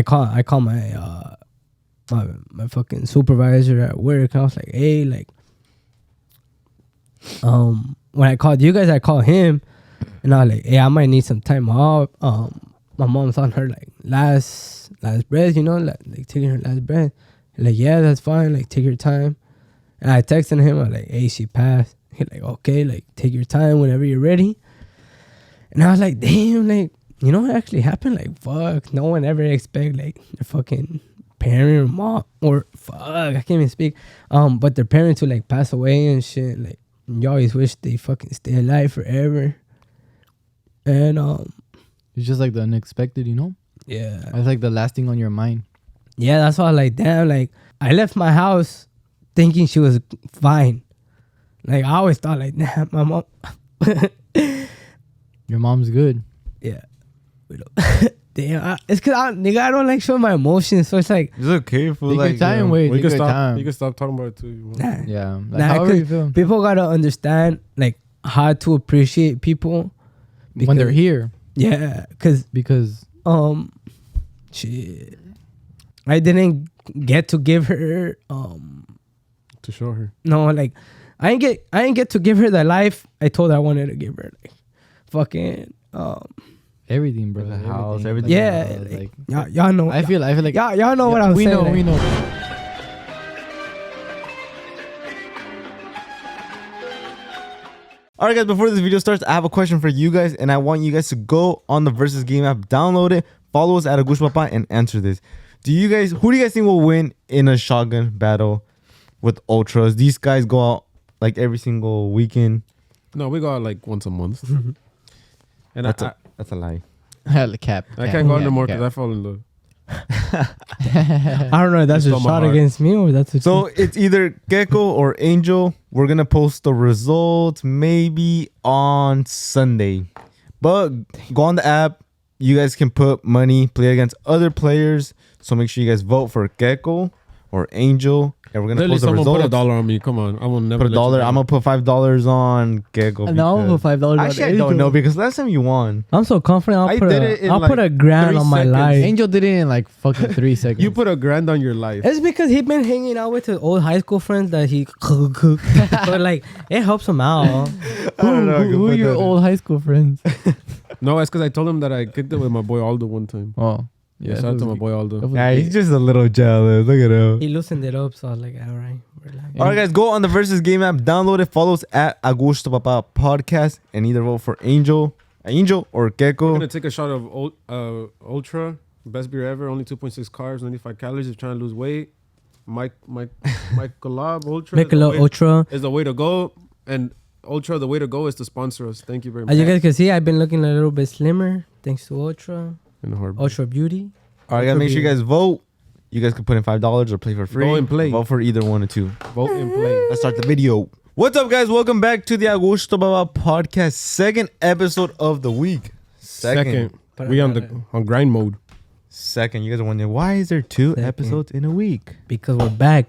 call my my fucking supervisor at work. I was like, hey, like, when I called you guys, I called him, and I was like, hey, I might need some time off. My mom's on her like last breath, you know, like taking her last breath. Like, yeah, that's fine. Like, take your time. And I texted him. I was like, hey, she passed. He's like, okay, like, take your time whenever you're ready. And I was like, damn, like, you know what actually happened? Like, fuck, no one ever expect like their fucking parent or mom or fuck, I can't even speak. But their parents to like pass away and shit. Like, you always wish they fucking stay alive forever. And it's just like the unexpected, you know? yeah, It's like the last thing on your mind. yeah, that's why I was like, damn, like, I left my house thinking she was fine. Like, I always thought like, nah, my mom. Your mom's good. Yeah. Damn, it's cause I don't like showing my emotions, so it's like, It's okay for Take like your time, wait. You Take can your stop. time. You can stop talking about it too. You want. nah, Yeah. Like, Nah, however you 'cause feel. people gotta understand like how to appreciate people When they're here. Yeah, because shit, I didn't get to give her To show her. no, like I didn't get to give her the life I told her I wanted to give her, like fucking Everything, bro. The house, everything. yeah, Like, y'all know. I feel like y'all know what I'm we saying. know, like, we know. All right, guys, before this video starts, I have a question for you guys, and I want you guys to go on the Versus Game app, download it, follow us at Agushto, and answer this. Who do you guys think will win in a shotgun battle with ultras? These guys go out like every single weekend. No, we go out like once a month. And That's a lie. I can't go out no more because I fall in love. I don't know if that's a Stole my shot heart. against me or that's a So it's either Keko or Angel. We're gonna post the results maybe on Sunday. But go on the app. You guys can put money, play against other players. So make sure you guys vote for Keko or Angel. And we're gonna Literally, post the someone results. put $1 on me. Come on, I will never Put $1. I'm gonna put $5 on Keko. No, I'm gonna put $5 on Actually, I Angel. don't know because last time you won. I'm so confident. I did it in I'll like put $1,000 3 on my seconds. life. Angel did it in like fucking 3 seconds. You put $1,000 on your life. It's because he been hanging out with his old high school friends that he so like it helps him out. I don't know. I can Who are put your that in. old high school friends? No, it's because I told him that I kicked it with my boy Aldo one time. Oh, Yeah, shout out to my boy Aldo. Yeah, he's just a little jealous. Look at him. He loosened it up, so I was like, all right, relax. All right, guys, go on the Versus Game app, download it, follow us at Agushto Papa Podcast, and either vote for Angel or We're Keko. gonna take a shot of Ultra, best beer ever, only 2.6 carbs, 95 calories. If you're trying to lose weight, Michelob Ultra Michelob Ultra. is the way to go, and Ultra, the way to go is to sponsor us. Thank you very much. As you guys can see, I've been looking a little bit slimmer thanks to Ultra. In a heartbeat. Ultra Beauty. All right, guys, make sure you guys vote. You guys can put in $5 or play for free. Go and play. Vote for either one or two. Vote and play. Let's start the video. What's up, guys? Welcome back to the Agushto Papa Podcast, second episode of the week. Second. We on grind mode. Second. You guys are wondering, why is there two Second. episodes in a week? Because we're back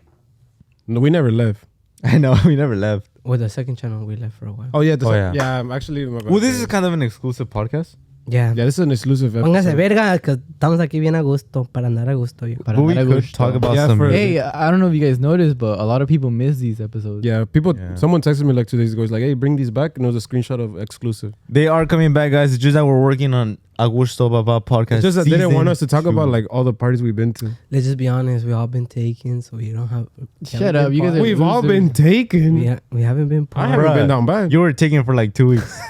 No, we never left. I know, we never left. with the second channel. We left for a while. Oh yeah, yeah. I'm actually. My bad. Well, this is kind of an exclusive podcast. Yeah. Yeah, this is an exclusive Póngase episode. verga, que estamos aquí bien a gusto, para andar a gusto. Yo. Para But we andar a could gusto. talk about Yeah, some... for- Hey, I don't know if you guys noticed, but a lot of people miss these episodes. Yeah, Yeah. someone texted me like 2 days ago. He's like, hey, bring these back. And it was a screenshot of exclusive. They are coming back, guys. It's just that we're working on Agushto Papa Podcast. It's just that they didn't want us to talk season about 2. like all the parties we've been to. Let's just be honest. We all been taken, so we don't have. Shut up, you guys are We've all losers. been taken. We haven't been. I haven't Bruh. been down bad. You were taken for like 2 weeks.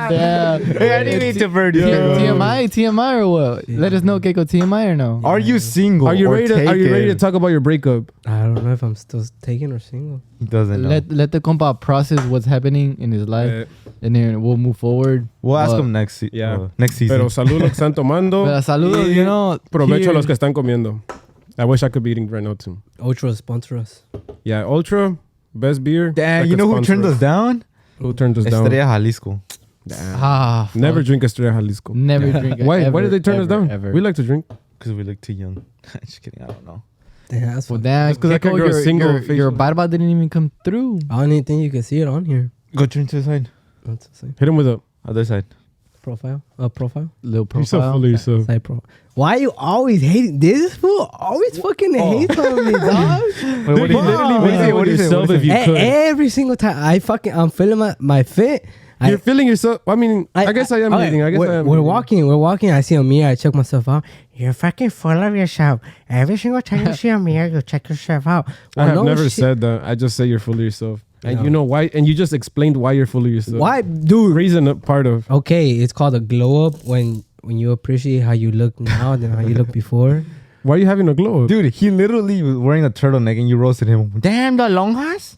Damn. Hey, I didn't need to burn you. TMI or what? Yeah. Let us know, Keko, TMI or no? Are you single? Are you or ready to taken? talk about your breakup? I don't know if I'm still taken or single. He doesn't know. Let the compa process what's happening in his life, and then we'll move forward. We'll ask him next next season. Pero salud lo que están tomando. But saludos, Y you know. Provecho here- a los que están comiendo. I wish I could be eating right now too. Ultra sponsor us. Yeah, Ultra, best beer. Damn, that you could know who sponsor turned us down? Who turned us down? Estrella Jalisco. Ah, fuck. Never drink Estrella Jalisco. Never drink it. Why? Ever, Why did they turn us ever, down? Ever. We like to drink. Because we look too young. Just kidding. I don't know. Damn, that's Well, fun. damn, That's 'cause I can't Keko, grow a your, single your, facial. your barba didn't even come through. I don't even think you can see it on here. Go turn to the side. That's the same. Hit him with a. Other side. profile. Little You're so profile. full of yourself. Side profile. Why you always hating? This fool always fucking hates on me, dog. Wait, what Dude, do you you literally make it with yourself if you could. Every single time I'm feeling my fit. You're feeling yourself. I mean, I guess I am okay, hating. I guess I am. We're hating. walking. I see a mirror. I check myself out. You're fucking full of yourself. Every single time you see a mirror, you check yourself out. I have never shit. said that. I just say you're full of yourself. And No. you know why? And you just explained why you're full of yourself. Why, dude? Reason part of. Okay, it's called a glow up when you appreciate how you look now than how you look before. Why are you having a glow up? Dude, he literally was wearing a turtleneck and you roasted him. Damn, the long ass.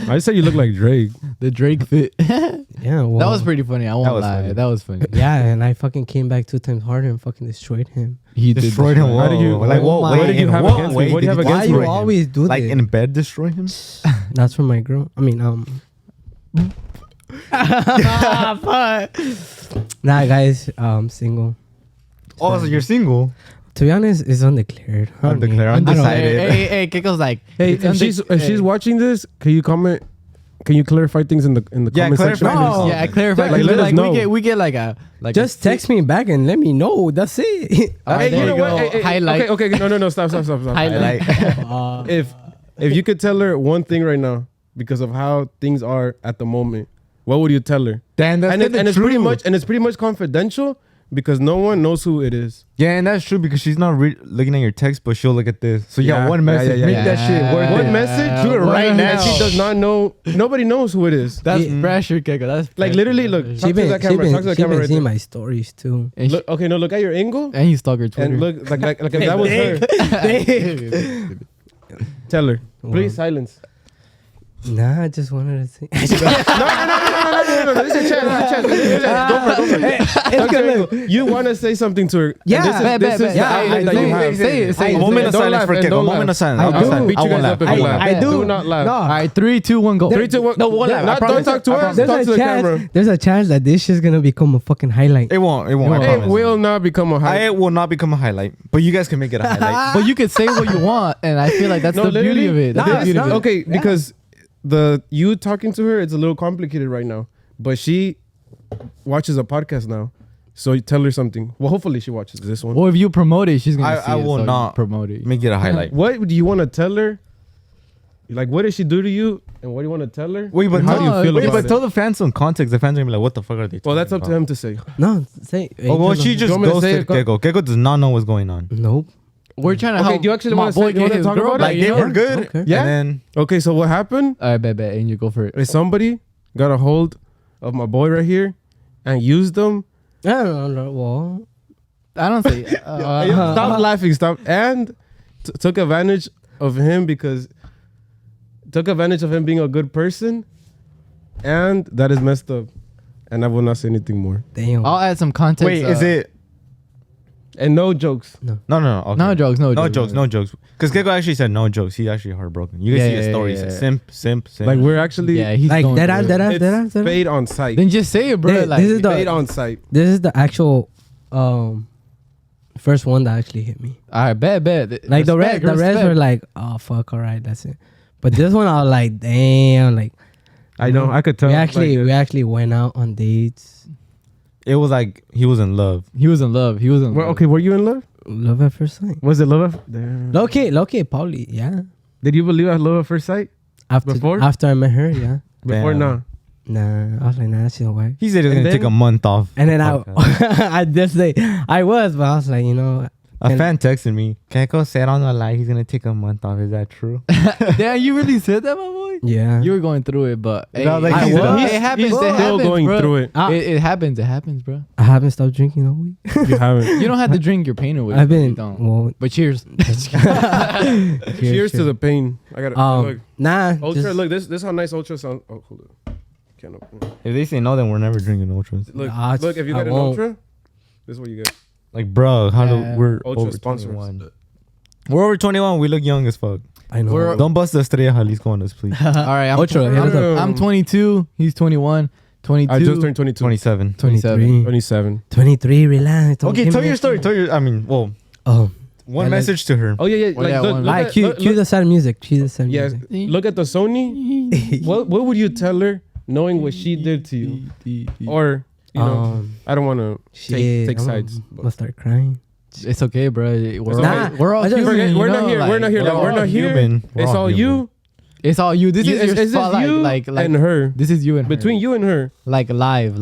I said you look like Drake. The Drake fit. Yeah, well, That was pretty funny. I won't was lie. funny. That was funny. Yeah, and I fucking came back 2 times harder and fucking destroyed him. He did Destroyed him. How did you- Whoa. Like, Oh whoa, my- wait, What did you in have what against me? way What do you did have Why against you me? destroy him? always do Like this? in bed destroy him? That's for my girl. I mean, Nah, guys, single. Oh, so you're single? To be honest, it's undeclared. Undeclared, I don't- undecided. Hey, Keko's like, Hey, it's if she's watching this, can you comment? Can you clarify things in the Yeah, comment section? clarify please? No. Yeah, I clarified. Like, let us know. We get like a Just text me back and let me know. That's it. All right, Hey, there you know you what? go. Hey, Highlight. Okay, no, stop. Highlight. If you could tell her one thing right now because of how things are at the moment, what would you tell her? Damn, that's And it's pretty much confidential because no one knows who it is. Yeah, and that's true because she's not looking at your text, but she'll look at this. So yeah, Yeah, one message. yeah, Make yeah. that shit worth One it. message, Do it right and now. she does not know. Nobody knows who it is. That's Yeah. pressure, Keko. That's Like pressure. literally, look. She Talk to been, that camera. Talk to the she camera been right seeing there. my stories too. And, Look, okay, no, look at your angle and he stalked her Twitter. and look like if that was her. Tell her, please silence. Nah, I just wanted to say. No. This is a chance. Go for it. Okay, you want to say something to her? Yeah, And this is the yeah, outlet I that you do. have. Say it. A moment of silence for Keko. A moment of silence. I do. Beat you guys up if you laugh. I do. Do not laugh. No. All right, 3, 2, 1, go. 3, 2, 1. No, one laugh. I Not, don't promise. talk to us. There's Talk a to the chance. camera. There's a chance that this shit's gonna become a fucking highlight. It won't. I It promise. will not become a highlight. It will not become a highlight, but you guys can make it a highlight. But you can say what you want, and I feel like that's No, the beauty literally, of it. That's Nah, the beauty it's of it. not. Okay, because you talking to her, it's a little complicated right now. But she watches a podcast now, so you tell her something. Well, hopefully she watches this one. Well, if you promote it, she's gonna see I it, will so you not promote it. Make it a highlight. What do you want to tell her? Like, what did she do to you, and what do you want to tell her? Wait, but And how do you feel wait, about but it? tell the fans some context. The fans are gonna be like, "What the fuck are they?" Well, that's up talking to about? him to say. No, say. Oh, well, she just You want me to say ghosted it? Keko. Keko does not know what's going on. Nope. We're trying to Okay, help. do you actually my wanna boy say- you wanna get his talk girl about it? back, Like you they know? were good, Okay. Yeah. and then Okay, so what happened All right, bet, Angel, go for it. is somebody got a hold of my boy right here and used them. I don't know. Well, I don't say. Stop laughing, stop. And took advantage of him because took advantage of him being a good person, and that is messed up. And I will not say anything more. damn. I'll add some context. wait, is it? And no jokes. No. Okay. No jokes, no jokes. No jokes. Because Keko actually said no jokes. He's actually heartbroken. You guys Yeah, see his yeah, story. He yeah, said yeah. simp. Like we're actually Yeah, he's Like going dead through ass, it. dead ass, it's dead ass, dead ass. fade on site. Then just say it, bro. This Like, is the- Fade on site. This is the actual first one that actually hit me. all right, bet. Like the rest Respect. were like, oh fuck, all right, that's it. But this one, I was like, damn, like I know. I could tell. we actually went out on dates. It was like he was in love. He was in love. Well, okay, were you in love? Love at first sight. Was it love? Damn. Okay, probably, yeah. Did you believe I love at first sight? After I met her, yeah. Before, Damn. no. Nah, I was like, nah, that shit don't work. He said he was And gonna take then- a month off. And then Okay. I just say I was, but I was like, you know, A fan texted me. Keko said on the line he's gonna take a month off. Is that true? Damn, you really said that, my boy? yeah. You were going through it, but hey, No, like, I he's- was. he's- It happens. he's It still happens, going bro. through it. It happens, bro. I haven't stopped drinking all week. You haven't. You don't have to drink your pain away. I've been You don't. well. But cheers. Cheers to the pain. I got to look. Nah. Ultra, just- look. This is how nice Ultra sounds. Oh, hold on. Can't open it. If they say no, then we're never drinking ultras. Look, Nah, look. If you I get an won't. Ultra, this is what you get. Like, bro, how Yeah. do we're Ultra over sponsors. 21? We're over 21. We look young as fuck. I know. We're- Don't bust the Estrella Jalisco on us, please. All right, I'm, Ultra, hit us up. I'm 22. He's 21. 22. I just turned 22. 27. 23. 27. 23, relax. Don't Okay, give tell me your that story. shit. One Yeah, message to her. Oh yeah, yeah. Well, Like, yeah, look, one- look Alright, at- cue look- the sad music. Cue the sad Yes. music. Look at the Sony. What would you tell her, knowing what she did to you, or You know, I don't want to take sides. I'm gonna start crying. It's okay, bro. Nah, we're all human. We're not here. We're not here. We're not here. Human. It's all you. It's all you. This is your spotlight. You Like and her. This is you and her. Between you and her. Like live.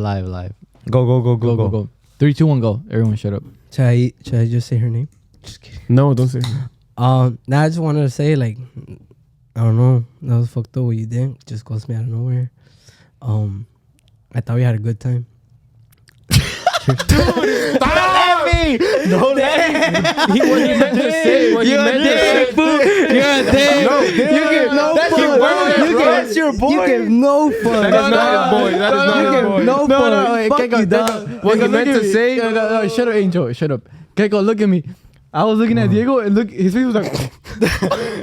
Go. 3, 2, 1, go. Everyone shut up. Should I just say her name? Just kidding. No, don't say her. Now I just wanted to say, like, I don't know, that was fucked up what you did. Just goes me out of nowhere. I thought we had a good time. Stop me! What he meant to say. What he meant to say. You're a dick. No, You give no that's fuck. your boy. That's your boy. You give no fuck. That is not his boy. That is not his boy. No fuck. Fuck Keko, you, dog. What he meant to say. No, shut up, Angel. Shut up. Keko, look at me. I was looking at Diego and look, his face was like.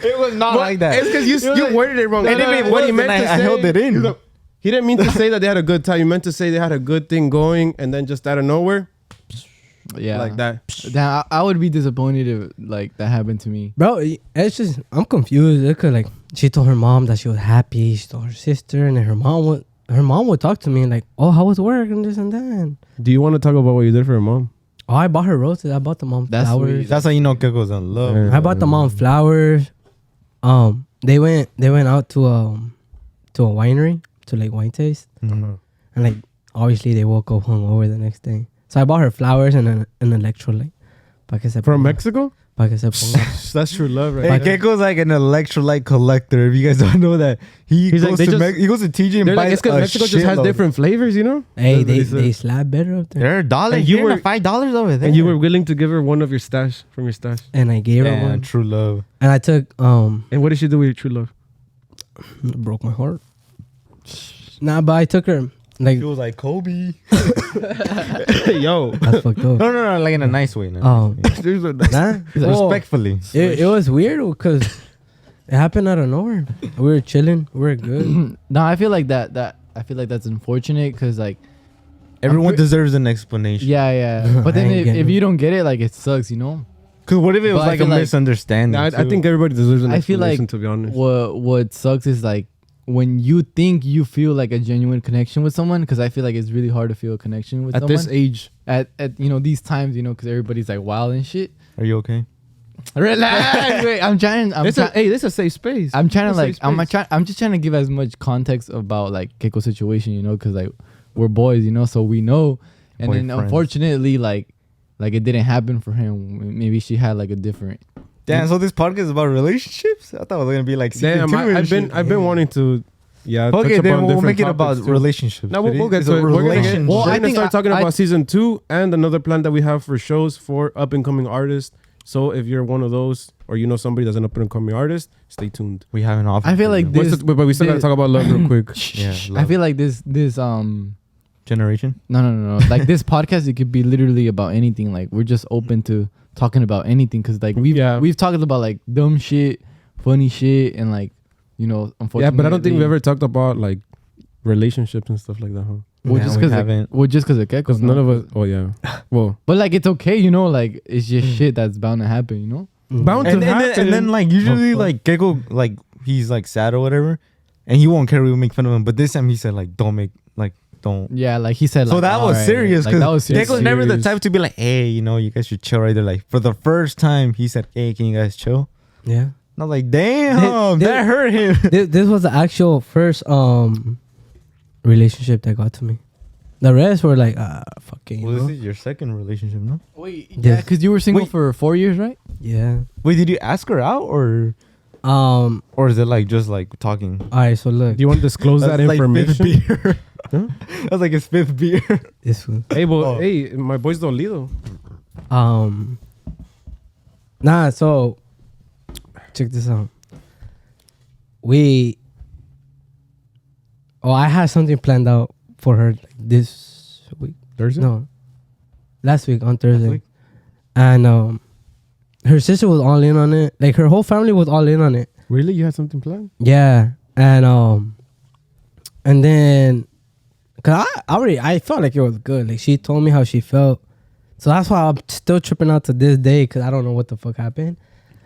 It was not like that. It's because you worded it wrong. And if it What he was, meant then to I say. held it in. He didn't mean to say that they had a good time. He meant to say they had a good thing going, and then just out of nowhere, Yeah. like that. Damn, I would be disappointed if like that happened to me. Bro, it's just, I'm confused. Look at, like, she told her mom that she was happy. She told her sister, and then her mom would talk to me like, oh, how was work and this and that. Do you want to talk about what you did for your mom? Oh, I bought her roses. I bought the mom That's flowers. sweet. That's how you know Keko's in love. Yeah. I bought the mom flowers. They went out to a winery to like wine taste, Mhm. and like obviously they woke up hungover the next day. So I bought her flowers and an electrolyte. Pa que se From ponga- Mexico? Pa que se ponga. That's true love, right? Hey, there. Keko's like an electrolyte collector. If you guys don't know that, he He's goes like, they to just- he goes to TJ and They're like, buys it's because a Mexico just has shitload. different flavors, you know? Hey, That's what he said. they slap better up there. They're $1 And you here were- and $5 over there. And you were willing to give her one of your stash from your stash. And I gave her yeah, one. true love. And I took And what did she do with your true love? broke my heart. Nah, but I took her like He was like Kobe. Yo. that's fucked up. No, like in a nice way. No. Nah, well, Respectfully. it was weird because it happened out of nowhere. We were chilling. We were good. No, I feel like I feel like that's unfortunate because like Everyone pre- deserves an explanation. yeah. But then I ain't if getting you don't get it, like it sucks, you know. Cause what if it was But I like a feel like- misunderstanding? I too? think everybody deserves an I feel explanation, like to be honest. What sucks is like when you think you feel like a genuine connection with someone, because I feel like it's really hard to feel a connection with At someone this age. at you know these times, you know, because everybody's like wild and shit. Are you okay? Relax. Wait, Hey, this is a safe space. I'm trying to It's a like safe I'm just trying to give as much context about like Keko's situation, you know, because like we're boys, you know, so we know. And then Boyfriends. unfortunately, like it didn't happen for him. Maybe she had like a different. Damn. So this podcast is about relationships. I thought it was gonna be like season Damn, 2 and I've been wanting to, touch Okay, then upon we'll different make it about topics, too. relationships. No, we'll get It's to a it. We're gonna, relationship. Well, we're I gonna think start talking I- about season 2 and another plan that we have for shows for up and coming artists. So if you're one of those or you know somebody that's an up and coming artist, stay tuned. We have an offer. I feel for like you. this- But we still gotta talk about love real quick. Yeah, I love. feel like this generation. no. Like this podcast, it could be literally about anything. Like we're just open to talking about anything because like we've talked about like dumb shit, funny shit, and like you know, unfortunately. Yeah, but I don't think we ever talked about like relationships and stuff like that, huh? Well, Nah, just we because haven't. of Keko. Because none of us. Oh yeah. Well, But like it's okay, you know. Like it's just shit that's bound to happen, you know. bound And to then, happen. and then like usually fuck. like Keko like he's like sad or whatever, and he won't care. We make fun of him. But this time he said like don't. Yeah, like he said. So Like, that was alright, serious like, because that was serious. Keko's never the type to be like, hey, you know, you guys should chill right there. Like for the first time, he said, hey, can you guys chill? Yeah. And I was like, damn, They- that hurt him. This was the actual first relationship that got to me. The rest were like fucking. Well, this is your second relationship, no? Wait, yeah, because you were single Wait. for 4 years, right? Yeah. Wait, did you ask her out or is it like just like talking? All right. So look, do you want to disclose that That's like information? fifth beer. Huh? That's like his fifth beer. this one. Hey, well, Oh. hey, my boys don't Lido. Nah. So check this out. I had something planned out for her like, this week. Thursday? No, last week on Thursday. week? And her sister was all in on it. Like her whole family was all in on it. Really? You had something planned? Yeah, and then, cause I felt like it was good. Like she told me how she felt, so that's why I'm still tripping out to this day. Cause I don't know what the fuck happened.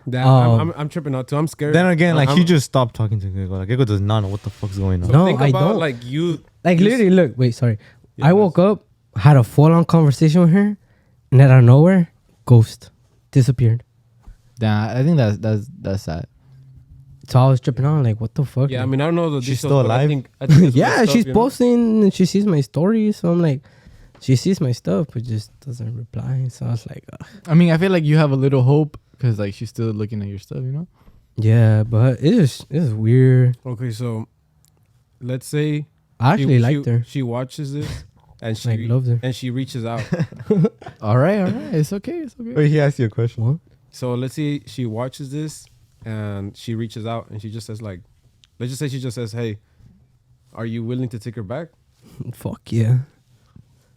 Damn, I'm tripping out too. I'm scared. Then again, like I'm- he just stopped talking to Keko. Like Keko does not know what the fuck's going on. No, think I about, don't. Like you. Like you literally, look. Wait, sorry. Yeah, I woke up had a full-on conversation with her, and then out of nowhere, ghost, disappeared. Nah, I think that's sad. So I was tripping out, like, what the fuck? Yeah, I mean, I don't know the She's details, still but I alive? think that's yeah, messed up, she's you know? posting and she sees my stories, so I'm like, she sees my stuff but just doesn't reply. So I was like, ugh. I mean, I feel like you have a little hope because like she's still looking at your stuff, you know. Yeah, but it's weird. Okay, so let's say I actually liked her. She watches this and Like, she loved her. and she reaches out. All right, it's okay. Wait, he asked you a question. What? So let's say she watches this and she reaches out and she just says like, let's just say she just says, "Hey, are you willing to take her back?" Fuck yeah.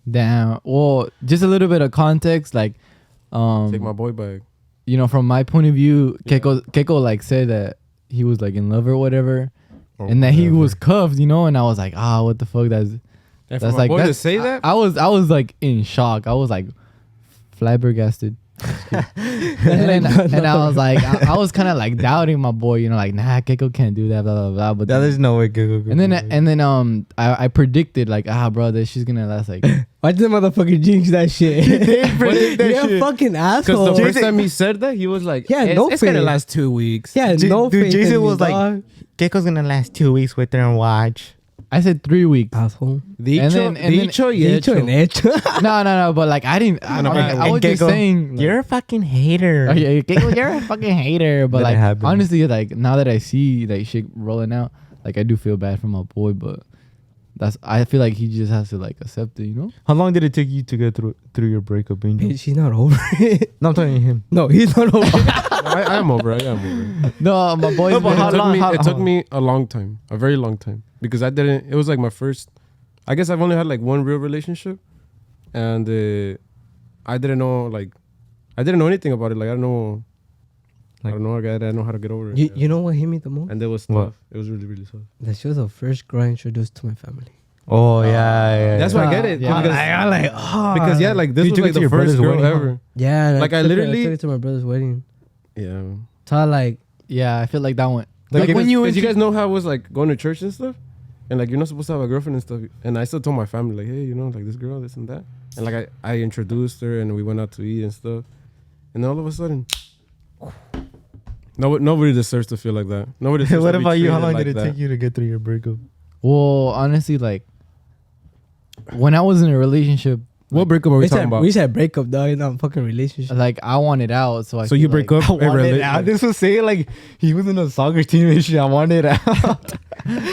Damn. Well, just a little bit of context, like, Take my boy back. you know, from my point of view, Yeah. Keko like said that he was like in love or whatever, Or and that he whatever. was cuffed, you know, and I was like, what the fuck? And for That's my like boy to that's- say that, I was like in shock. I was like flabbergasted. and I was like, I was kind of like doubting my boy, you know, like, nah, Keko can't do that, blah blah blah. But Yeah, there's no way. Go. and then I predicted like, bro, that she's gonna last like. Why did the motherfucker jinx that shit? predict that You're a shit. fucking because asshole. the first time he said that, he was like, Yeah, it's, no it's gonna faith. last 2 weeks. Yeah, no Dude, faith Jason in me, was like- dog. Gecko's gonna last 2 weeks with her and watch. I said 3 weeks. Asshole. Dicho and then- Dicho and hecho. No, but like I didn't. I, No, like, but- I was and just Keko, saying. Like, You're a fucking hater. oh, yeah, Keko, you're a fucking hater. But Let it like happen. honestly, like now that I see like shit rolling out, like I do feel bad for my boy. But I feel like he just has to like accept it, you know. How long did it take you to get through your breakup, Angel? Bitch, she's not over it. No, I'm talking to him. No, he's not over it. I am over it. I am over it. No, my boy's No, but been- how long- It took me a long time, a very long time, because I didn't. It was like my first. I guess I've only had like one real relationship, and I didn't know anything about it. Like I don't know. I don't know. I didn't know how to get over it. You know what hit me the most? And that was What? tough. It was really, really tough. That she was the first girl I introduced to my family. Oh yeah. That's why I get it. Yeah. Because, I like, oh. because yeah, like this You was took it like to the your first brother's girl wedding, huh? ever. Yeah, and Like, I took literally- took it to my brother's wedding. Yeah. So I like, yeah, I feel like that one. Like when you you guys know how I was like going to church and stuff, and like you're not supposed to have a girlfriend and stuff, and I still told my family like, hey, you know, like this girl, this and that, and like I introduced her and we went out to eat and stuff, and then all of a sudden, nobody deserves to feel like that. Nobody. Deserves What to be about you? How treated long like did it that. take you to get through your breakup? Well, honestly, like when I was in a relationship, What breakup are we talking about? we said breakup, dog, not fucking relationship. like I wanted out, so I. So feel you break like, up. This was saying like he was in a soccer team and shit. I wanted out.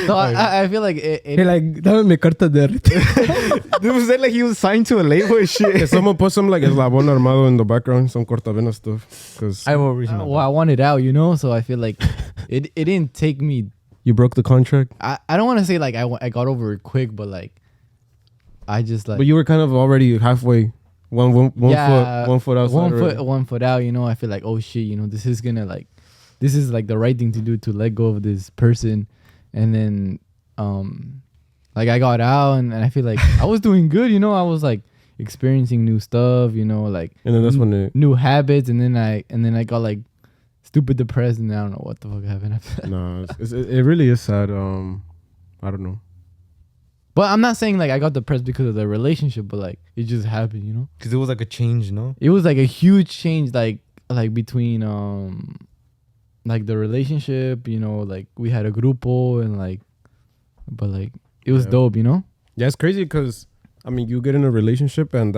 So I feel like You're like, dame mi carta de This was saying like he was signed to a label and shit. Can someone put some like eslabón armado in the background, some cortavena stuff? Because I won't reach out. well, I wanted out, you know. So I feel like it didn't take me. you broke the contract, I don't want to say like I got over it quick, but like I just like but you were kind of already halfway. One Yeah, foot outside. one foot out. You know, I feel like, oh shit, you know, this is like the right thing to do to let go of this person, and then like I got out and I feel like I was doing good. You know, I was like experiencing new stuff. You know, like And then that's when it. new habits, and then I got like stupid depressed, and I don't know what the fuck happened after that. No, it really is sad. I don't know. But I'm not saying like I got depressed because of the relationship, but like it just happened, you know. Because it was like a change, no? It was like a huge change, like between like the relationship, you know, like we had a grupo and like, but like it was Yeah. dope, you know. Yeah, it's crazy because I mean, you get in a relationship and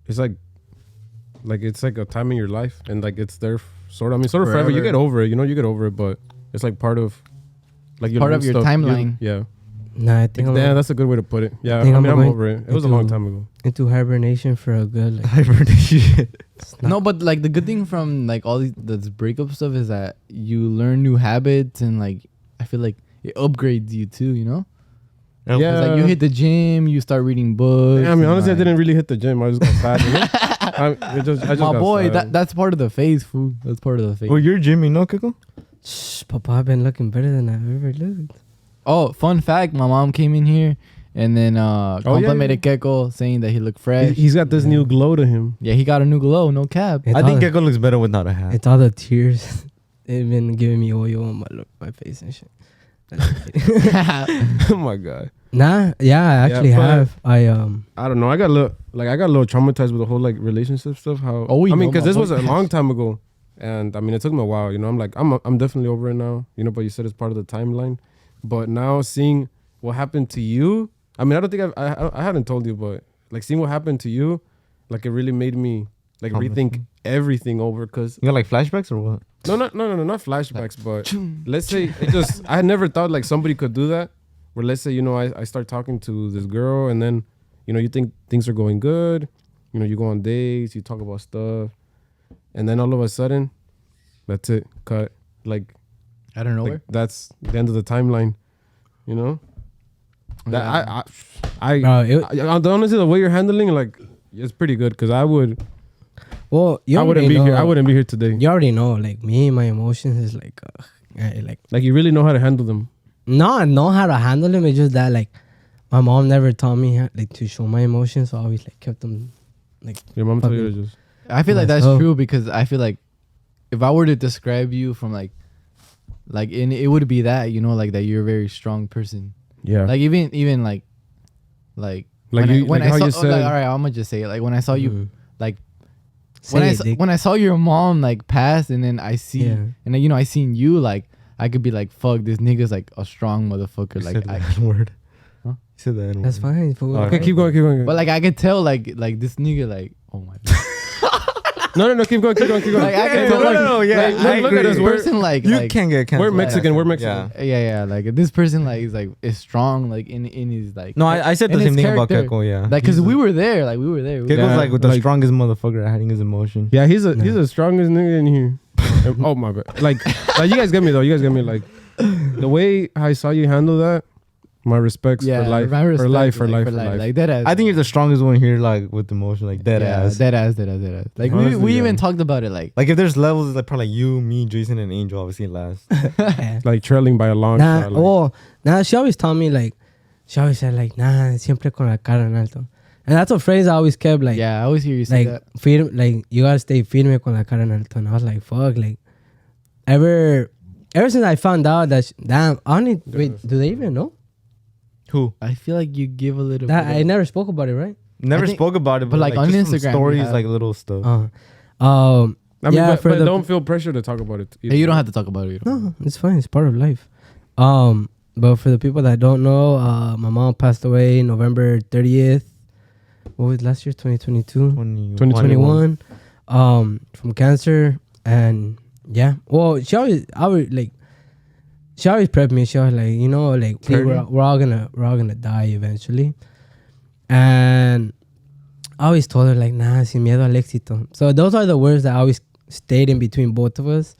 it's like it's like a time in your life, and like it's there sort of forever. Forever. You get over it, you know, you get over it, but it's like part of like you Part learn of your stuff. timeline. Yeah, Nah, I think yeah, I'm that's a good way to put it. Yeah, I think mean, I'm I'm going over it. It was a into- long time ago. into hibernation for a good like. Hibernation. it's not- No, but like the good thing from like all this breakup stuff is that you learn new habits, and like I feel like it upgrades you too, you know. Yeah. Yeah. It's like you hit the gym, you start reading books. Yeah, I mean, and, honestly, I like, didn't really hit the gym. I just got fat. You know? I just My got boy, sad. that's part of the phase, fool. That's part of the phase. Well, you're Jimmy, no, Keko? Shh, Papa, I've been looking better than I've ever looked. Oh, fun fact, my mom came in here and then complimented Keko, saying that he looked fresh. He's got this new glow to him. Yeah, he got a new glow, no cap. It's I all think the- Keko looks better without a hat. It's all the tears. They've been giving me oil on my face and shit. Oh my god. Nah, yeah, I actually but- have. I don't know. I got a little traumatized with the whole like relationship stuff. How Oh, we I mean, know because my this was a boy. long time ago, and I mean, it took me a while. You know, I'm like, I'm definitely over it now. You know, but you said it's part of the timeline. But now seeing what happened to you, I mean, I don't think I hadn't told you, but like seeing what happened to you, like it really made me like How much? rethink everything over. Cause You got like flashbacks or what? no, not flashbacks, but let's say it just I had never thought like somebody could do that. Where let's say, you know, I start talking to this girl and then, you know, you think things are going good, you know, you go on dates, you talk about stuff, and then all of a sudden, that's it, cut. Like, I don't know. like that's the end of the timeline, you know. That honestly, the way you're handling, like, it's pretty good. Cause I wouldn't be here. I wouldn't be here today. You already know, like me, my emotions is like, Like you really know how to handle them. no, I know how to handle them. It's just that like my mom never taught me like to show my emotions, so I always like kept them like. Your mom told you to Fucking- just. I feel like that's myself. true because I feel like if I were to describe you from like in it would be that, you know, like that you're a very strong person. Yeah. Like even like Like when you, when like how I saw you said. like, all right, I'm gonna just say it. Like when I saw you Mhm. like Say it, Dick. when I saw your mom like pass and then I see Yeah. and then, you know, I seen you, like I could be like, fuck, this nigga's like a strong motherfucker. You Like said the I, N-word. Huh? You said the N-word. That's fine. fool. Okay, Okay, keep going. but like I could tell like this nigga like, oh my god. No, keep going. Like I can tell No, yeah, like, I look at agree. this person like You like, can't get canceled. We're Mexican. We're Mexican. Yeah. yeah, like this person like is strong like in his like No, I said the in same his thing about character. Keko, yeah. like because He's we a- were there like we were there. Keko's Yeah, like with the like- strongest motherfucker at hiding his emotion. Yeah, he's No. the strongest nigga in here. Oh my bad. Like you guys get me though. You guys get me. Like the way I saw you handle that. My respects Yeah, for life. my respect, For life. like that ass. I think you're the strongest one here, like with emotion, like dead ass. Dead ass. Like Honestly, we yeah. even talked about it like Like if there's levels, it's like probably like you, me, Jason, and Angel, obviously last. Like trailing by a long Nah, shot. Like, she always taught me like, she always said like, nah, siempre con la cara en alto. And that's a phrase I always kept like, yeah, I always hear you say like, that. like you gotta stay firme con la cara en alto. And I was like, fuck, like, ever since I found out that, damn, I don't need, wait, do they even know? Who? I feel like you give a little That bit I of- never spoke about it, right? Never think- spoke about it, but, like, on just from Instagram, we stories, have- like little stuff. I I mean, yeah, but don't feel pressure to talk about it. Hey, you don't have to talk about it. No, it's fine. It's part of life. But for the people that don't know, my mom passed away November 30th. What was it, last year? 2022? 2021. From cancer. And yeah. Well, she always prepped me. She was like, you know, like we're all gonna die eventually. And I always told her like, nah, sin miedo al éxito. So those are the words that always stayed in between both of us.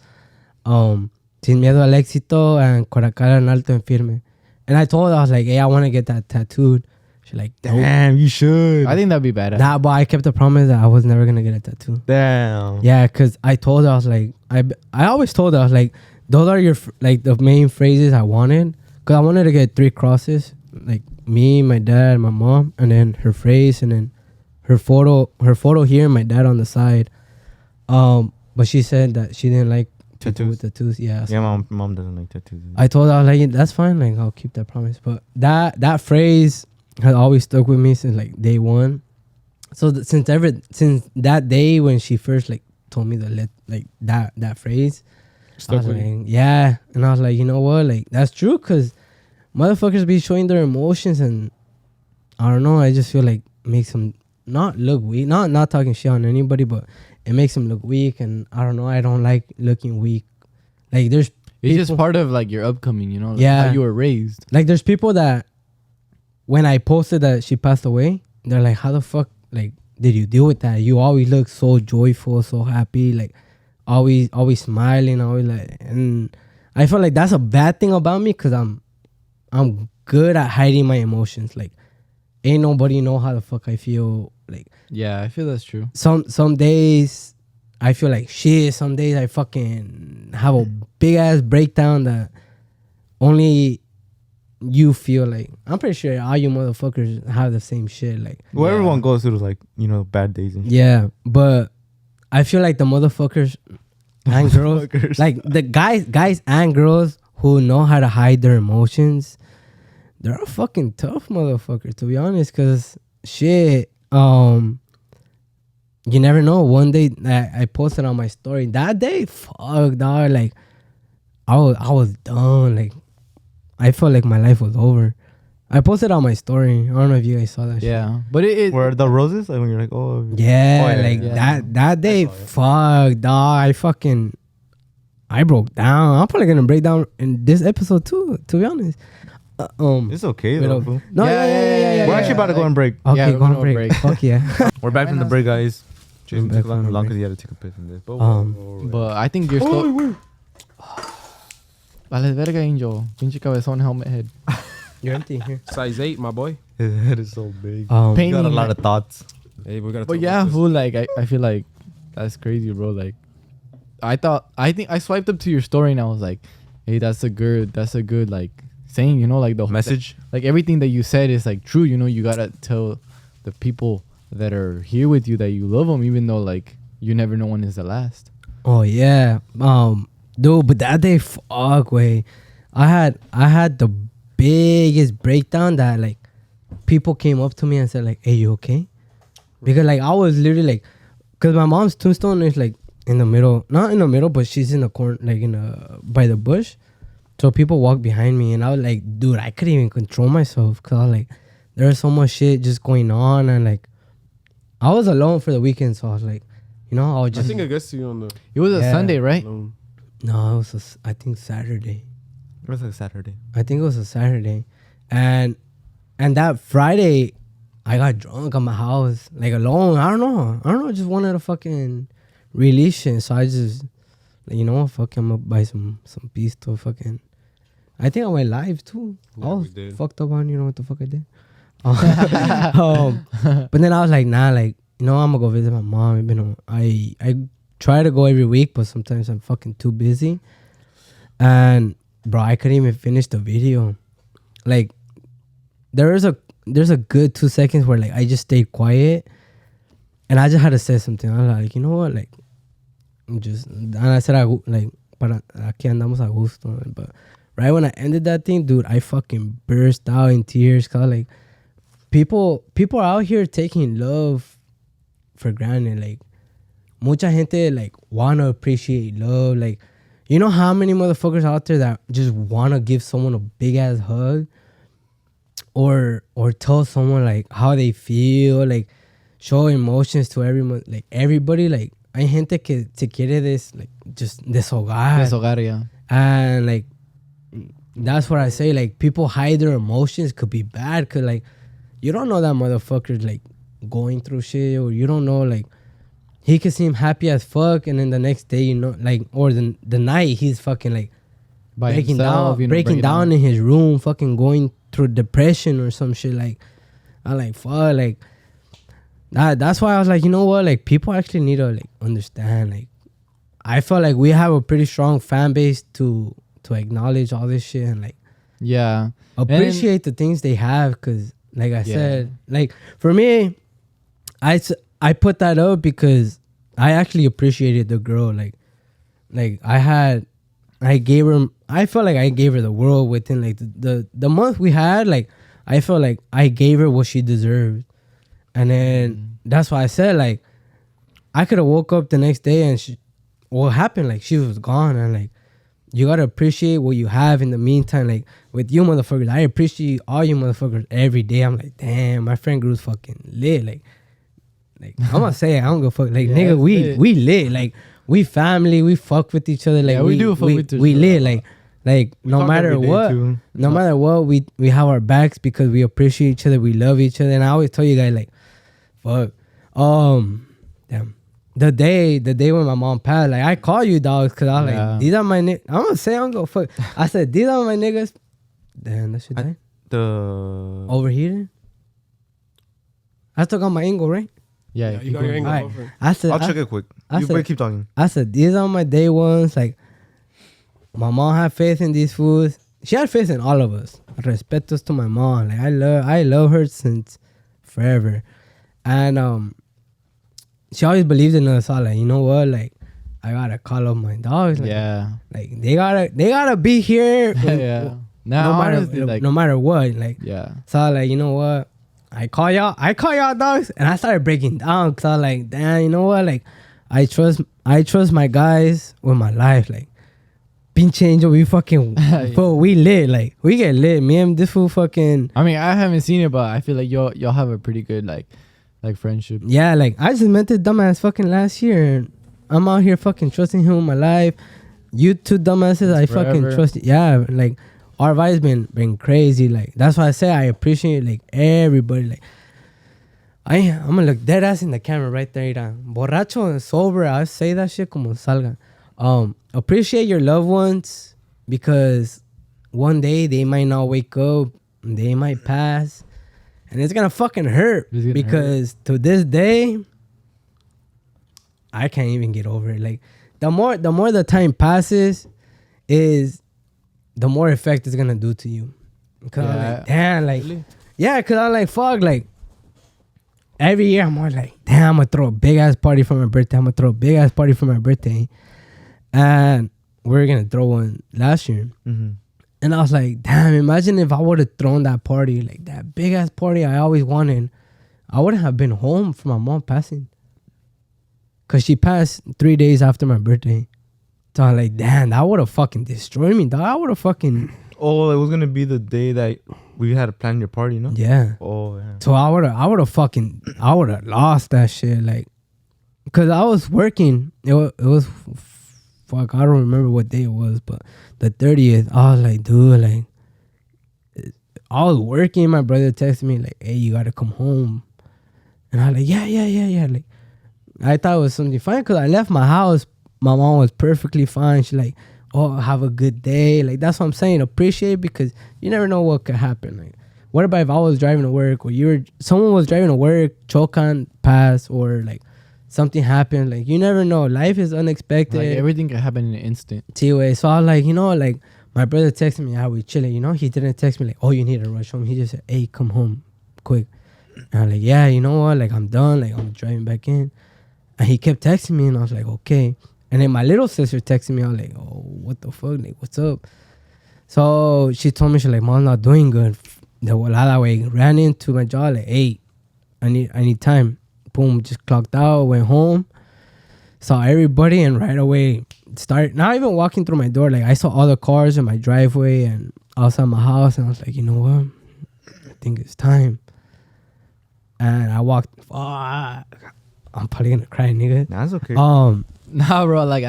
Sin miedo al éxito and con la cara en alto and firme. And I told her, I was like, hey, I want to get that tattooed. She's like, Damn, you should. I think that'd be badass. nah, but I kept the promise that I was never gonna get a tattoo. Damn. Yeah, because I told her, I was like, I always told her, I was like, those are your like the main phrases I wanted. Because I wanted to get 3 crosses, like me, my dad, my mom, and then her phrase, and then her photo here, and my dad on the side. But she said that she didn't like people with tattoos. Yeah, so Yeah, mom doesn't like tattoos. I told her, I was like, that's fine, like I'll keep that promise. But that phrase has always stuck with me since like day one. So since that day when she first like told me that phrase, I Stuck was with like, you. yeah, and I was like, you know what, like that's true, cause motherfuckers be showing their emotions, and I don't know, I just feel like makes them not look weak. Not talking shit on anybody, but it makes them look weak, and I don't know, I don't like looking weak. Like there's It's just people- part of like your upcoming, you know, like Yeah. how you were raised. like there's people that when I posted that she passed away, they're like, how the fuck like did you deal with that? You always look so joyful, so happy, like always smiling, always like, and I feel like that's a bad thing about me, because I'm good at hiding my emotions. Like ain't nobody know how the fuck I feel. Like Yeah, I feel that's true. some days I feel like shit, some days I fucking have a big ass breakdown that only you feel. Like I'm pretty sure all you motherfuckers have the same shit. Like Well, Yeah. everyone goes through like, bad days and shit. yeah, but I feel like the motherfuckers and girls, like the guys and girls who know how to hide their emotions, they're a fucking tough motherfucker, to be honest. Cause shit, you never know. One day I posted on my story. That day, fuck, dog. Like, I was done. Like, I felt like my life was over. I posted on my story. I don't know if you guys saw that. Yeah, but it Where the roses? Like when you're like, oh. Yeah, Oh, yeah, like yeah. that day, fuck, dog. I broke down. I'm probably gonna break down in this episode too. To be honest, It's okay wait though. up. fool. No, yeah. We're actually about to go on break. Okay, Yeah, go we're on gonna break. break. Fuck yeah. We're back from the break, guys. Jason back took long from the because break. he had to take a piss in this. But But I think you're still. Vale verga, Angel. Pinche cabezón helmet head. You're empty here. Size 8, my boy. his head is so big. Um, He got a Painting, lot of thoughts. Hey, we gotta. But talk yeah, about this. fool, like I feel like that's crazy, bro. Like I think I swiped up to your story and I was like, hey, that's a good like saying, you know, like the Message. like everything that you said is like true, you know. You gotta tell the people that are here with you that you love them, even though like you never know when is the last. Oh yeah, dude. But that day, fuck, way, I had the biggest breakdown that like people came up to me and said like, "Hey, you okay?" Because like I was literally like, cause my mom's tombstone is like in the middle, not in the middle, but she's in the corner, like by the bush. So people walk behind me, and I was like, dude, I couldn't even control myself, cause I was like, there was so much shit just going on, and like, I was alone for the weekend, so I was like, you know, I was I just think it gets to you on the. It was a Yeah. Sunday, right? alone. no, it was I think Saturday. It was like Saturday. I think it was a Saturday, and that Friday, I got drunk at my house, like alone. I don't know. Just wanted to fucking release shit. So I just, like, you know what, fuck, I'm gonna buy some pisto, fucking. I think I went live too. Yeah, I we was did. fucked up on, you know what the fuck I did. But then I was like, nah, like, you know, I'm gonna go visit my mom. You know, I try to go every week, but sometimes I'm fucking too busy. And bro, I couldn't even finish the video. Like, there's a good 2 seconds where like I just stayed quiet, and I just had to say something. I was like, you know what, like, and I said, like, para aquí andamos a gusto. But right when I ended that thing, dude, I fucking burst out in tears. Cause like people are out here taking love for granted. Like, mucha gente like wanna appreciate love. Like, you know how many motherfuckers out there that just wanna give someone a big ass hug, or tell someone like how they feel, like show emotions to everyone, like everybody. Like, hay gente que se quiere like just desahogar. Deshogar, yeah. And like, that's what I say, like, people hide their emotions could be bad, cause like you don't know that motherfucker's like going through shit, or you don't know, like, he could seem happy as fuck, and then the next day, you know, like, or the night he's fucking like By breaking himself, down, you know, breaking down in his room, fucking going through depression or some shit. Like, I like, fuck, like that's why I was like, you know what, like, people actually need to like understand. Like, I felt like we have a pretty strong fan base to acknowledge all this shit and like Yeah. appreciate the things they have, because like I Yeah. said, like, for me, I put that up because I actually appreciated the girl. Like I gave her, I felt like I gave her the world within like the month we had. Like, I felt like I gave her what she deserved. And then that's why I said, like, I could have woke up the next day and what happened, like, she was gone. And like, you gotta appreciate what you have in the meantime. Like, with you motherfuckers, I appreciate all you motherfuckers every day. I'm like, damn, my friend group's fucking lit. Like I'm gonna say it, I don't give a fuck. Like, Yeah, nigga, it's we lit. lit. Like, we family, we fuck with each other. Like, Yeah, we do fuck with each we other. lit. Like no talk matter every day, what, too. no matter what, we have our backs because we appreciate each other. We love each other. And I always tell you guys, like, fuck, damn. The day when my mom passed, like, I call you dogs because I was Yeah. like, these are my niggas. I'm gonna say, I'm gonna fuck. I said, these are my niggas. Damn, that shit died. The Overheating. I still got my angle, right? Yeah. Yeah, keep you got your going. angle Alright. buffer. I said, I'll check it quick. I You said- better keep talking. I said, these are my day ones. Like, my mom had faith in these fools. She had faith in all of us. Respetos to my mom. Like, I love her since forever. And she always believed in us. So like, you know what? Like, I gotta call up my dogs. Like, Yeah. like they gotta be here. Yeah. Nah, no matter honestly, like, no matter what. Like, yeah. so I was like, you know what? I call y'all dogs, and I started breaking down because I was like, damn, you know what? Like, I trust my guys with my life. Like, pinche angel, we fucking, fool, we lit. Like, we get lit. Me and this fool fucking. I mean, I haven't seen it, but I feel like y'all have a pretty good like friendship. Yeah, like I just met this dumbass fucking last year. And I'm out here fucking trusting him with my life. You two dumbasses, I fucking forever. trust. Yeah, like our vibe's been crazy. Like that's why I say I appreciate like everybody. Like I'm gonna look dead ass in the camera right there. Borracho and sober, I say that shit como salga. Appreciate your loved ones because one day they might not wake up, they might pass, and it's gonna fucking hurt It's gonna because to this day, I can't even get over it. Like the more the time passes, is the more effect it's gonna do to you. Cause I'm like, damn, like Really? yeah, cause I'm like fuck, like every year I'm always like, damn, I'm gonna throw a big ass party for my birthday. I'm gonna throw a big ass party for my birthday, and we're gonna throw one last year. Mm-hmm. And I was like, damn, imagine if I would have thrown that party, like that big ass party I always wanted. I wouldn't have been home for my mom passing. Cause she passed 3 days after my birthday. So I'm like, damn, that would have fucking destroyed me, dog. I would have fucking, Oh, it was gonna be the day that we had to plan your party, no? yeah. Oh, yeah. So I would have lost that shit. Like, cause I was working. It was fuck, I don't remember what day it was, but the 30th, I was like, dude, like, I was working. My brother texted me like, hey, you gotta come home. And I was like, yeah. Like, I thought it was something fine because I left my house. My mom was perfectly fine. She like, oh, have a good day. Like, that's what I'm saying. Appreciate it because you never know what could happen. Like, what about if I was driving to work or someone was driving to work, choke on, pass, or like something happened. Like, you never know. Life is unexpected. Like everything can happen in an instant. T-way. So I was like, you know, like my brother texted me, how we chilling, you know? He didn't text me like, oh, you need to rush home. He just said, hey, come home quick. And I'm like, yeah, you know what? Like, I'm done. Like, I'm driving back in. And he kept texting me, and I was like, okay. And then my little sister texted me. I was like, oh, what the fuck? Like, what's up? So she told me, she's like, mom's not doing good. The volada way ran into my job like, hey, I need time. Boom, just clocked out, went home, saw everybody, and right away started not even walking through my door. Like, I saw all the cars in my driveway and outside my house, and I was like, you know what? I think it's time. And I walked. Fuck. I'm probably gonna cry, nigga. Nah, that's okay. Nah, bro. Like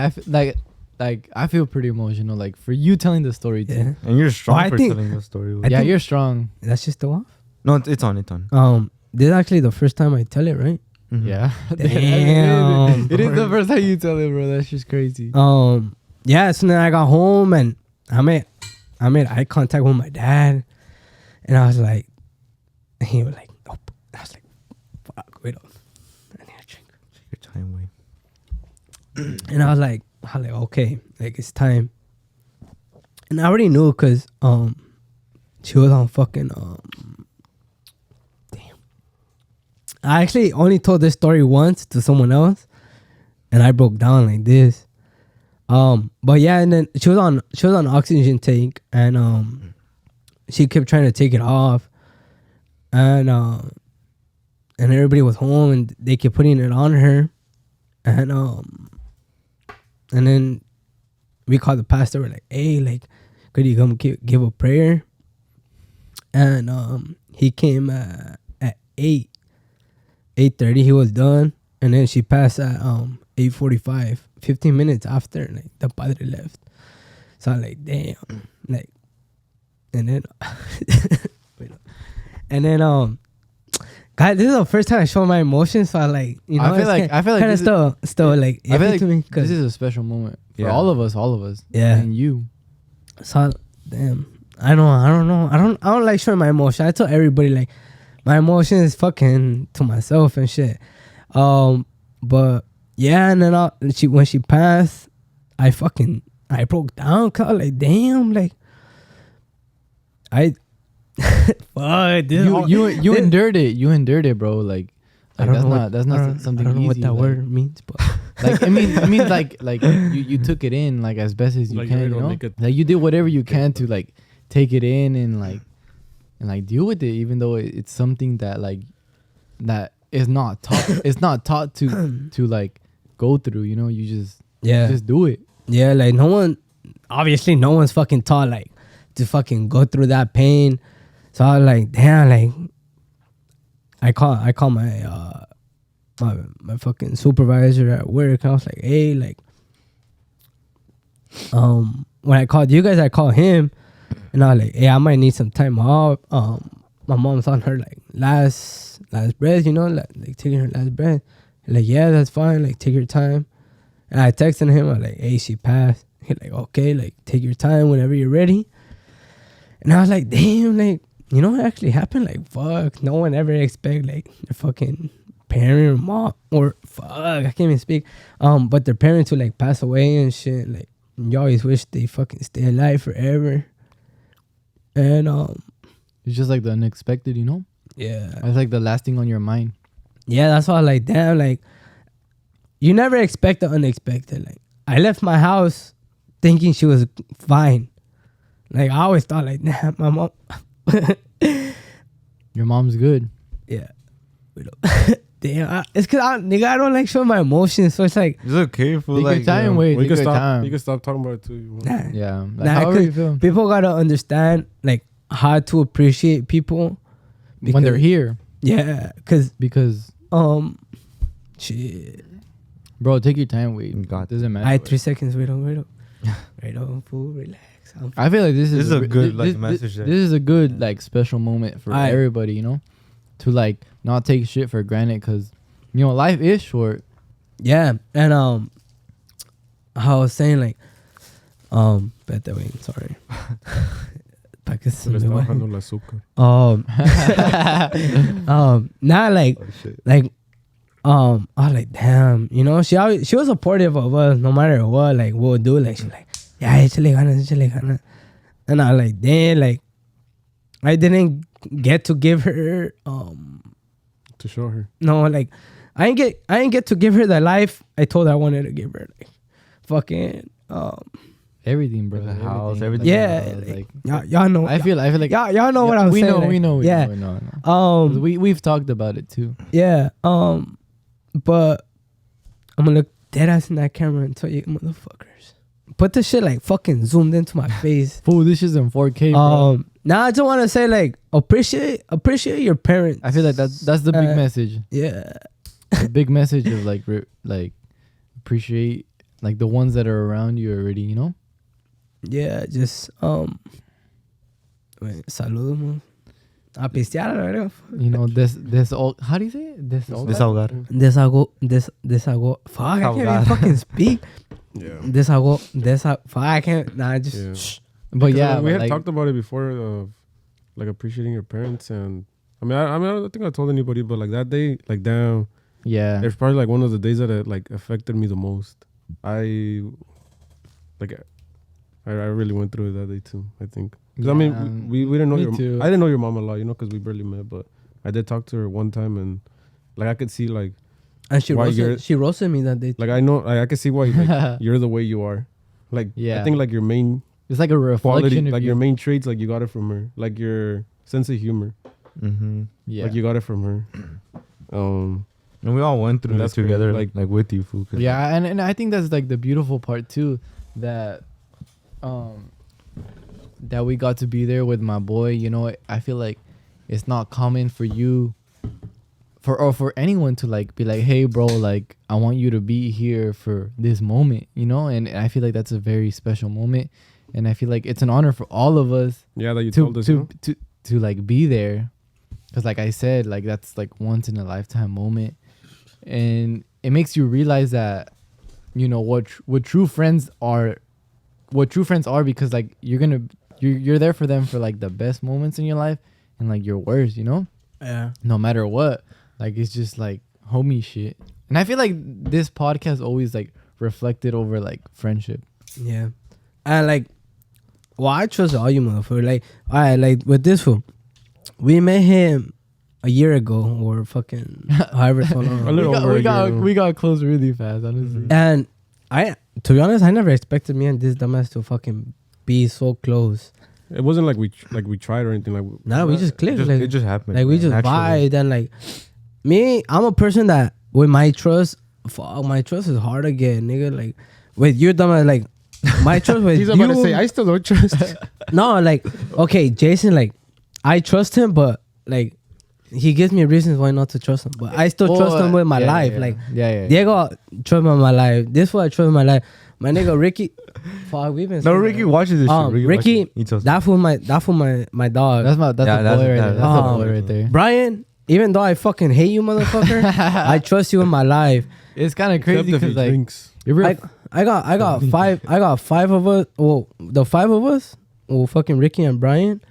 I feel pretty emotional. Like for you telling the story too. Yeah. And you're strong I for think- telling the story. I Yeah, think- you're strong. That's just the off. No, it's on. It's on. This is actually the first time I tell it, right? Mhm. Yeah. Damn, It is the bro. first time you tell it, bro. That's just crazy. Yeah. So then I got home and I made eye contact with my dad, and I was like, and he was like, nope. I was like, fuck, wait up, I need a drink. Your time way. And I was like, okay, like it's time. And I already knew because she was on fucking damn. I actually only told this story once to someone else, and I broke down like this. But yeah, and then she was on oxygen tank, and she kept trying to take it off, and everybody was home, and they kept putting it on her, and then we called the pastor. We're like, hey, like, could you come give a prayer? And he came at 8:30. He was done, and then she passed at 8:45. 15 minutes after, like, the padre left. So I'm like, damn, like, and then, God, this is the first time I show my emotions. So I like, you know, I feel like kind of this is- still like, I feel iffy like to me, this 'cause- is a special moment for Yeah. all of us. Yeah. And you. So damn, I don't know. I don't like showing my emotion. I tell everybody like my emotion is fucking to myself and shit. But yeah, and then when she passed, I broke down. Cause I was like, damn, like fuck, this You endured it. You endured it, bro. Like I don't that's know not what, that's not something I don't know easy. what that like, word means, but Like I mean like you took it in like as best as you Like, can, you you don't know? make it- Like you did whatever you can to like take it in and like deal with it, even though it's something that like that is not taught. It's not taught to like go through. You know, you just do it. Yeah, like no one's fucking taught like to fucking go through that pain. So I was like, damn, like I call my my fucking supervisor at work. And I was like, hey, like when I called you guys, I called him, and I was like, hey, I might need some time off. My mom's on her like last breath, you know, like taking her last breath. Like, yeah, that's fine. Like, take your time. And I texted him. I was like, hey, she passed. He's like, okay, like take your time whenever you're ready. And I was like, damn, like, you know what actually happened? Like, fuck, no one ever expect like their fucking parent or mom or fuck, I can't even speak. But their parents would like pass away and shit. Like, you always wish they fucking stay alive forever. And it's just like the unexpected, you know. yeah, It's like the last thing on your mind. yeah, that's why I was like, damn, like you never expect the unexpected. Like, I left my house thinking she was fine. Like, I always thought like, nah, my mom. Your mom's good. Yeah. Damn, it's cause I don't like showing my emotions, so it's like, It's okay for Take like your time, wait. We Take can your stop. time. You can stop talking about it too. You want. nah, Yeah. Like, Nah, however you feel. people gotta understand like how to appreciate people When they're here, Yeah, cause because shit. bro, take your time. Wait, God. doesn't matter. I had 3 seconds. Wait on, fool, relax. I feel like this is a good like this, message. This is a good like special moment for everybody, you know, to like not take shit for granted, because you know life is short. Yeah, and I was saying like, bet that way. Sorry. Pa que se Le me está vaya. bajando el azúcar. Not like Oh, shit. like I was like, damn, you know, she was supportive of us no matter what, like we'll do. Like, she's like, yeah, échale ganas. And I was like, damn, like I didn't get to give her To show her. no, like I didn't get to give her the life I told her I wanted to give her. Like fucking Everything, bro. The house, everything. yeah, Like y'all know. I feel like y'all know what I'm we saying. know, like, we know. Yeah. We know. We've talked about it too. Yeah. But I'm gonna look dead ass in that camera and tell you, motherfuckers, put the shit like fucking zoomed into my face. Fool, this is in 4K, bro. Now I just want to say like appreciate your parents. I feel like that's the big message. Yeah. The big message of like like appreciate like the ones that are around you already, you know. Yeah. Just saludos, man. A pistear, la verga. You know, this all. How do you say it? Desahogar. Desahogo. Fuck, I can't even fucking speak. Yeah. Fuck, I can't. Nah, just. Yeah. Shh. But Because, yeah, we had like, talked about it before of like appreciating your parents, and I don't think I told anybody, but like that day, like damn, yeah, it's probably like one of the days that it like affected me the most. I really went through it that day too. I think. 'Cause, I mean, we didn't know me your. too. I didn't know your mom a lot, you know, because we barely met. But I did talk to her one time, and like I could see like And she Why you're- roasted me that day. like I know I could see why like, you're the way you are. Like Yeah. I think like your main it's like a reflection quality, of like you. your main traits, like you got it from her. Like your sense of humor, Mm-hmm. Yeah, like you got it from her. And we all went through That's that together, great. like with you, fool. 'cause yeah, and I think that's like the beautiful part too, that that we got to be there with my boy. You know, I feel like it's not common for you, for anyone to like be like, hey, bro, like I want you to be here for this moment, you know, and I feel like that's a very special moment, and I feel like it's an honor for all of us Yeah, that you told us. to like be there, because like I said, like that's like once in a lifetime moment, and it makes you realize that, you know, what true friends are, because like you're there for them for like the best moments in your life and like your worst, you know, Yeah. no matter what. Like it's just like homie shit, and I feel like this podcast always like reflected over like friendship. Yeah. And like, well, I trust all you motherfuckers. Like, all right, like with this fool, we met him a year ago or fucking however so long. A little over a year. We got close really fast, honestly. And to be honest, I never expected me and this dumbass to fucking be so close. It wasn't like we tried or anything. Like Nah, we just clicked. It just happened. Like we just naturally. vibed, and like me, I'm a person that with my trust, my trust is hard to get, nigga. Like with you, dumb, like my trust with he's you. about to say, I still don't trust. No, like okay, Jason, like I trust him, but like he gives me reasons why not to trust him. But I still trust him with my life. Like Diego, trust me with my life. This is what I trust with my life. My nigga Ricky, fuck, we've been. No, Ricky watches this shit. Ricky, watches. that's for my dog. That's the boy right there. That's the boy right there. Brian, even though I fucking hate you, motherfucker, I trust you in my life. It's kind of crazy Except if he because like drinks. you're real. I got five of us. Well, the five of us, well, fucking Ricky and Brian,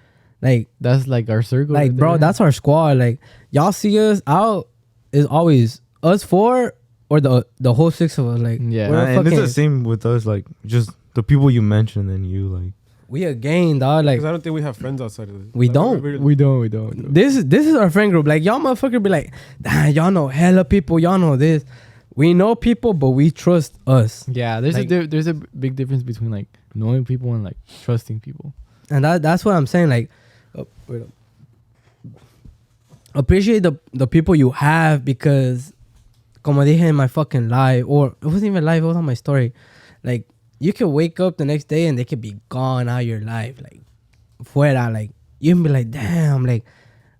like That's like our circle. like right bro, there. that's our squad. Like y'all see us out is always us four or the whole six of us. Like Yeah. we're And it's fucking, the same with us. Like just the people you mentioned and you like. we a gang, dog. Like Because I don't think we have friends outside of this. We Like, don't. we don't. this is our friend group. Like y'all motherfucker be like, damn, y'all know hella people. Y'all know this. We know people, but we trust us. Yeah, there's Like- there's a big difference between like knowing people and like trusting people. And that's what I'm saying. Like, wait up. Appreciate the people you have because, como dije in my fucking live, or it wasn't even live, it was on my story. Like, you can wake up the next day and they could be gone out of your life. Like, fuera. Like, you can be like, damn, like,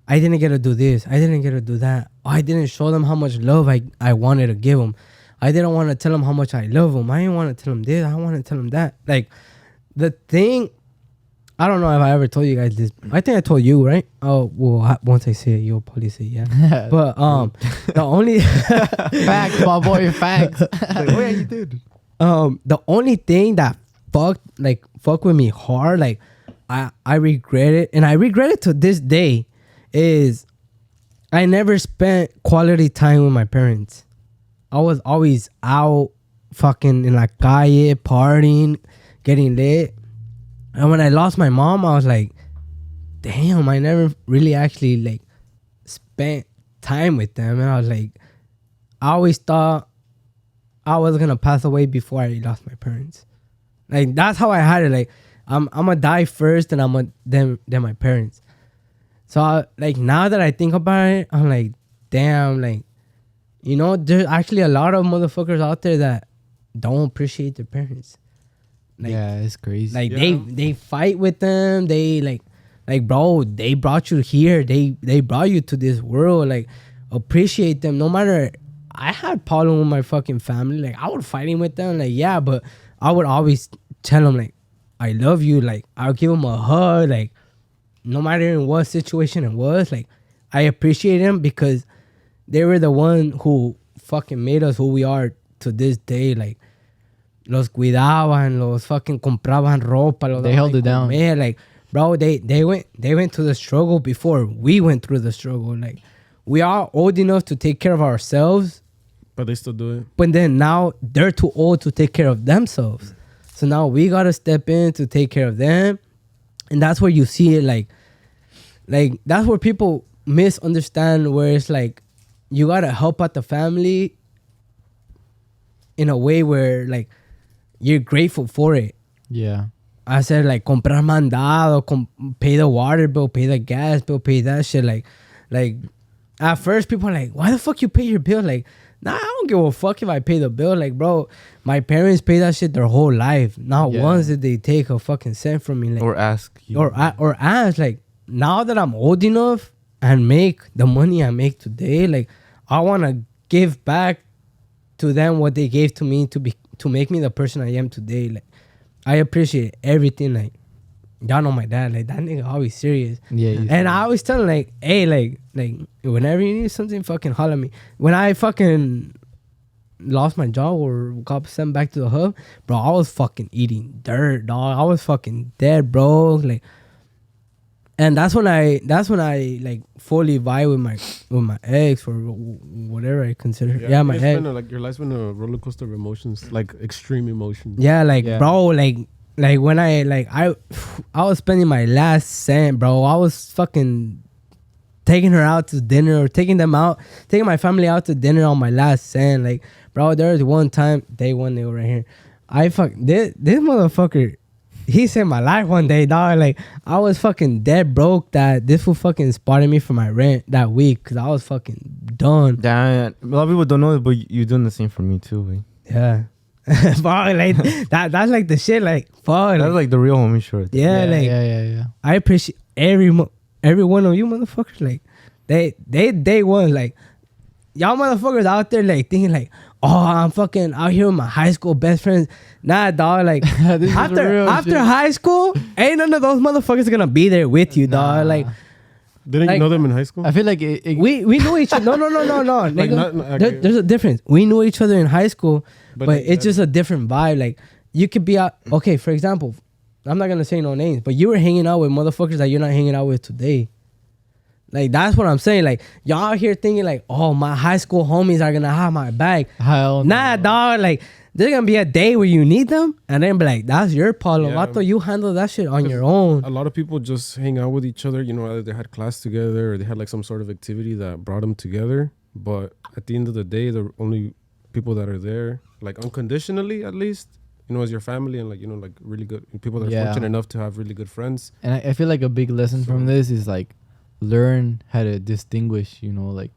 I didn't get to do this. I didn't get to do that. I didn't show them how much love I wanted to give them. I didn't want to tell them how much I love them. I didn't want to tell them this. I want to tell them that. Like, the thing, I don't know if I ever told you guys this. I think I told you, right? Oh, well, once I say it, you'll probably say yeah. But the only Facts, my boy, facts. Oh yeah, you did. the only thing that fuck with me hard, like I regret it, and I regret it to this day, is I never spent quality time with my parents. I was always out fucking in la calle, partying, getting lit. And when I lost my mom, I was like, damn, I never really actually like spent time with them. And I was like, I always thought I was gonna pass away before I lost my parents. Like that's how I had it. Like I'm gonna die first, and then my parents. So like now that I think about it, I'm like, damn, like, you know, there's actually a lot of motherfuckers out there that don't appreciate their parents. Like, yeah, it's crazy. like Yeah. they fight with them. They like bro, they brought you here. They brought you to this world. Like appreciate them. No matter, I had problem with my fucking family. Like I would fighting with them. Like yeah, but I would always tell them like I love you. Like I'll give them a hug. Like no matter in what situation it was. Like I appreciate them because they were the one who fucking made us who we are to this day. Like los cuidaban, los fucking compraban ropa, los They daban held de it down. comer. Like, bro, they went to the struggle before we went through the struggle. Like, we are old enough to take care of ourselves, But they still do it. but then now they're too old to take care of themselves. So now we gotta step in to take care of them, and that's where you see it. Like that's where people misunderstand. Where it's like you gotta help out the family in a way where like you're grateful for it. yeah. I said like comprar mandado, pay the water bill, pay the gas bill, pay that shit. Like at first people are like, why the fuck you pay your bill? Like, nah, I don't give a fuck if I pay the bill. Like, bro, my parents pay that shit their whole life. Not Yeah. once did they take a fucking cent from me. Like, Or ask you. or ask, like, now that I'm old enough and make the money I make today, like I want to give back to them what they gave to me to make me the person I am today. Like I appreciate everything. Like y'all know my dad, like that nigga always serious. Yeah. And I always tell him like, hey, like whenever you need something, fucking holler at me. When I fucking lost my job or got sent back to the hub, bro, I was fucking eating dirt, dog. I was fucking dead, bro. Like, and that's when I like fully vibe with my ex or whatever I consider. Yeah, my ex. Your life's been a roller coaster of emotions, like extreme emotions. Yeah, like Yeah. bro, like when I was spending my last cent, bro. I was fucking taking her out to dinner or taking my family out to dinner on my last cent. Like, bro, there was one time, day one, they were right here. I this motherfucker he saved my life one day, dog. Like, I was fucking dead broke that this fool fucking spotted me for my rent that week because I was fucking done. Damn, a lot of people don't know it, but you're doing the same for me too, way. Yeah. Fuck, like, that's like the shit, like, fuck. That's like the real homie short. yeah, like, yeah. I appreciate every one of you motherfuckers. Like, they won. Like, y'all motherfuckers out there, like, thinking, like, oh, I'm fucking out here with my high school best friends. Nah, dog. Like, This is real after shit. high school, ain't none of those motherfuckers gonna be there with you, dog. Like, Didn't Like- you know them in high school? I feel like we knew each other. No. Like, nigga. okay. There's a difference. We knew each other in high school, but like, it's just a different vibe. Like, you could be out. Okay, for example, I'm not gonna say no names, but you were hanging out with motherfuckers that you're not hanging out with today. Like, that's what I'm saying. Like, y'all out here thinking like, oh, my high school homies are gonna have my back. hell Nah, no. dog. Like, there's gonna be a day where you need them, and then be like, that's your problem. Yeah. I thought you handle that shit on your own. A lot of people just hang out with each other. You know, either they had class together or they had like some sort of activity that brought them together. But at the end of the day, the only people that are there, like unconditionally at least, you know, is your family and like, you know, like really good people that are Yeah. fortunate enough to have really good friends. And I feel like a big lesson from this is like learn how to distinguish, you know, like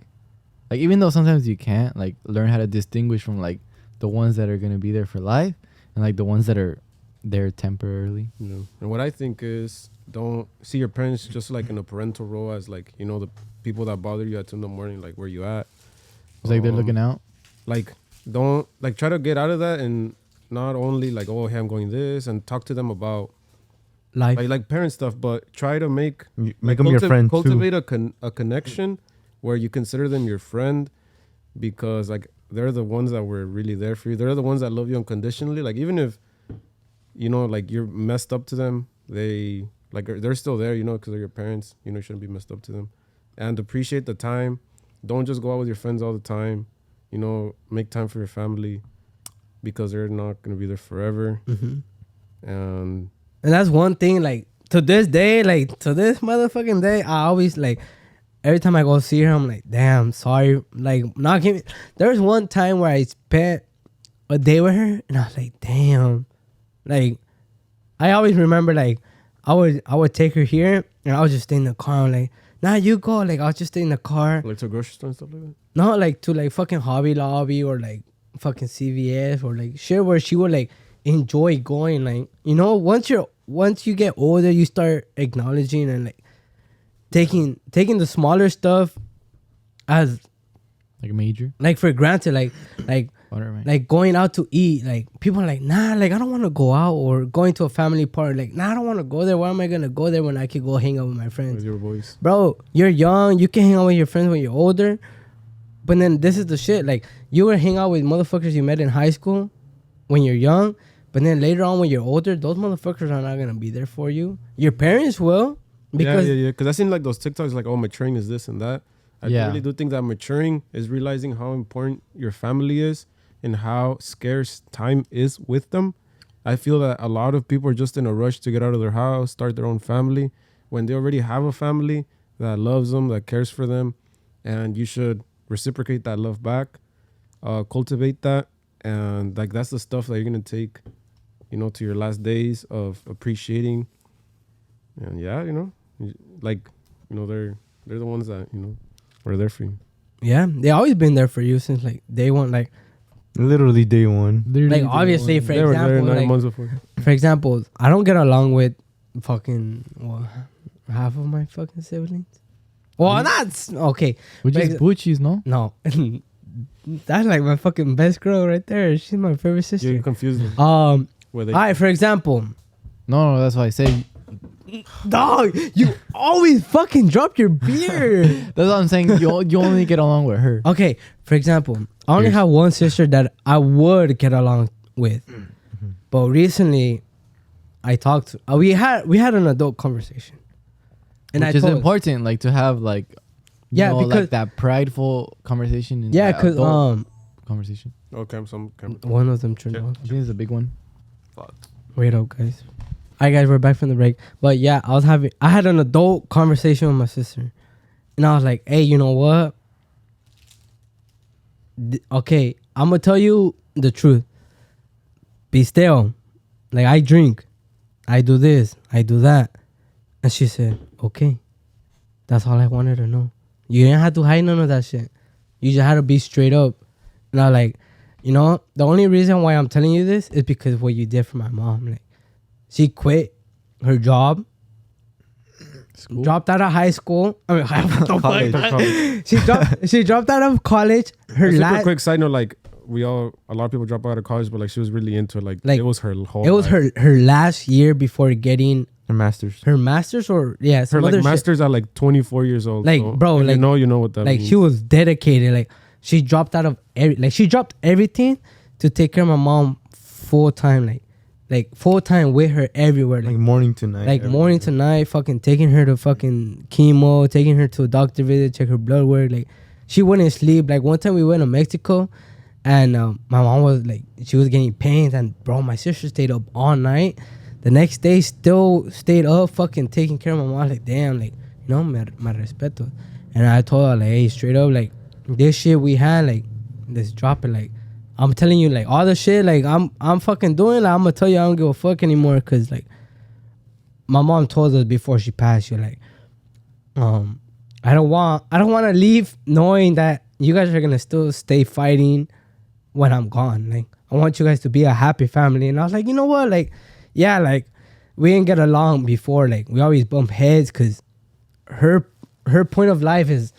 even though sometimes you can't, like learn how to distinguish from like the ones that are gonna be there for life and like the ones that are there temporarily. You know, and what I think is don't see your parents just like in a parental role as like, you know, the people that bother you at 2 a.m, like where you at. It's like they're looking out. Like don't like try to get out of that and not only like, oh, hey, I'm going this, and talk to them about Life. like parent stuff, but try to make Make them your friend too. cultivate a connection where you consider them your friend, because like they're the ones that were really there for you. They're the ones that love you unconditionally. Like even if, you know, like you're messed up to them, they like they're still there, you know, because they're your parents. You know, you shouldn't be messed up to them, and appreciate the time. Don't just go out with your friends all the time. You know, make time for your family, because they're not gonna be there forever. And And that's one thing, like, to this day, like, to this motherfucking day, I always, like, every time I go see her, I'm like, damn, sorry. Like, not giving. There was one time where I spent a day with her, and I was like, damn. Like, I always remember, like, I would take her here, and I would just stay in the car. I'm like, nah, you go. Like, I'll just stay in the car. like to a grocery store and stuff like that. No, like, to, like, fucking Hobby Lobby or, like, fucking CVS or, like, shit where she would, like, enjoy going. Like, you know, once you get older, you start acknowledging and, like, taking the smaller stuff as, Like major. like, for granted. Whatever. Like going out to eat. Like, people are like, nah, like, I don't want to go out. Or going to a family party. Like, nah, I don't want to go there. Why am I going to go there when I could go hang out with my friends? With your voice. Bro, you're young. You can hang out with your friends when you're older. But then this is the shit. Like, you will hang out with motherfuckers you met in high school when you're young. But then later on when you're older, those motherfuckers are not going to be there for you. Your parents will. Because Yeah. Because I seen like those TikToks like, oh, maturing is this and that. I Yeah. really do think that maturing is realizing how important your family is and how scarce time is with them. I feel that a lot of people are just in a rush to get out of their house, start their own family, when they already have a family that loves them, that cares for them. And you should reciprocate that love back, cultivate that. And like that's the stuff that you're going to take, you know, to your last days of appreciating. And yeah, you know, like, you know, they're the ones that, you know, are there for you. yeah, they always been there for you since like day one. Like Literally day one. Like, obviously, for They were there example, 9 like, months before. for example, I don't get along with fucking half of my fucking siblings. Well, not okay. Which Like- is Butchies, no? No, that's like my fucking best girl right there. She's my favorite sister. You're confused them. All Where they right, for example, No, that's why I say. dog, you always fucking drop your beer. That's what I'm saying. You only get along with her. Okay, for example, I only Yes. have one sister that I would get along with, but recently, I talked to. We had an adult conversation, and Which I is told important, like to have like, you Yeah, know, because- like that prideful conversation. And yeah, that because adult conversation. Okay, some one of them turned Yeah. off. I think it's a big one. Wait up, guys. All right, guys, we're back from the break. But yeah, I had an adult conversation with my sister, and I was like, "Hey, you know what? Okay, I'm gonna tell you the truth. Be still. Like, I drink. I do this, I do that. And she said, okay. That's all I wanted to know. You didn't have to hide none of that shit. You just had to be straight up. And I like, you know, the only reason why I'm telling you this is because of what you did for my mom. Like, she quit her job, dropped out of high school. I mean, what the fuck? She dropped out of college. Her super quick side note, like a lot of people drop out of college, but like she was really into it. Like it was her whole. It was life. her last year before getting Her master's. her master's or her like master's at like 24 years old. Like, so bro, like you know what that like means. she was dedicated. Like she dropped out of she dropped everything to take care of my mom full time. Like full time with her everywhere. Like morning to night. Like morning to night, fucking taking her to fucking chemo, taking her to a doctor visit, check her blood work. Like she wouldn't sleep. Like one time we went to Mexico, and my mom was like, she was getting pains, and bro, my sister stayed up all night. The next day, still stayed up, fucking taking care of my mom. Like damn, like you know, my respeto. And I told her like, hey, straight up, like this shit we had, like let's drop it. Like I'm telling you, like all the shit, like I'm fucking doing. Like I'm gonna tell you, I don't give a fuck anymore, cause like my mom told us before she passed, you're like, I don't want to leave knowing that you guys are gonna still stay fighting when I'm gone. Like I want you guys to be a happy family. And I was like, you know what, like yeah, like we didn't get along before. Like we always bump heads, cause her point of life is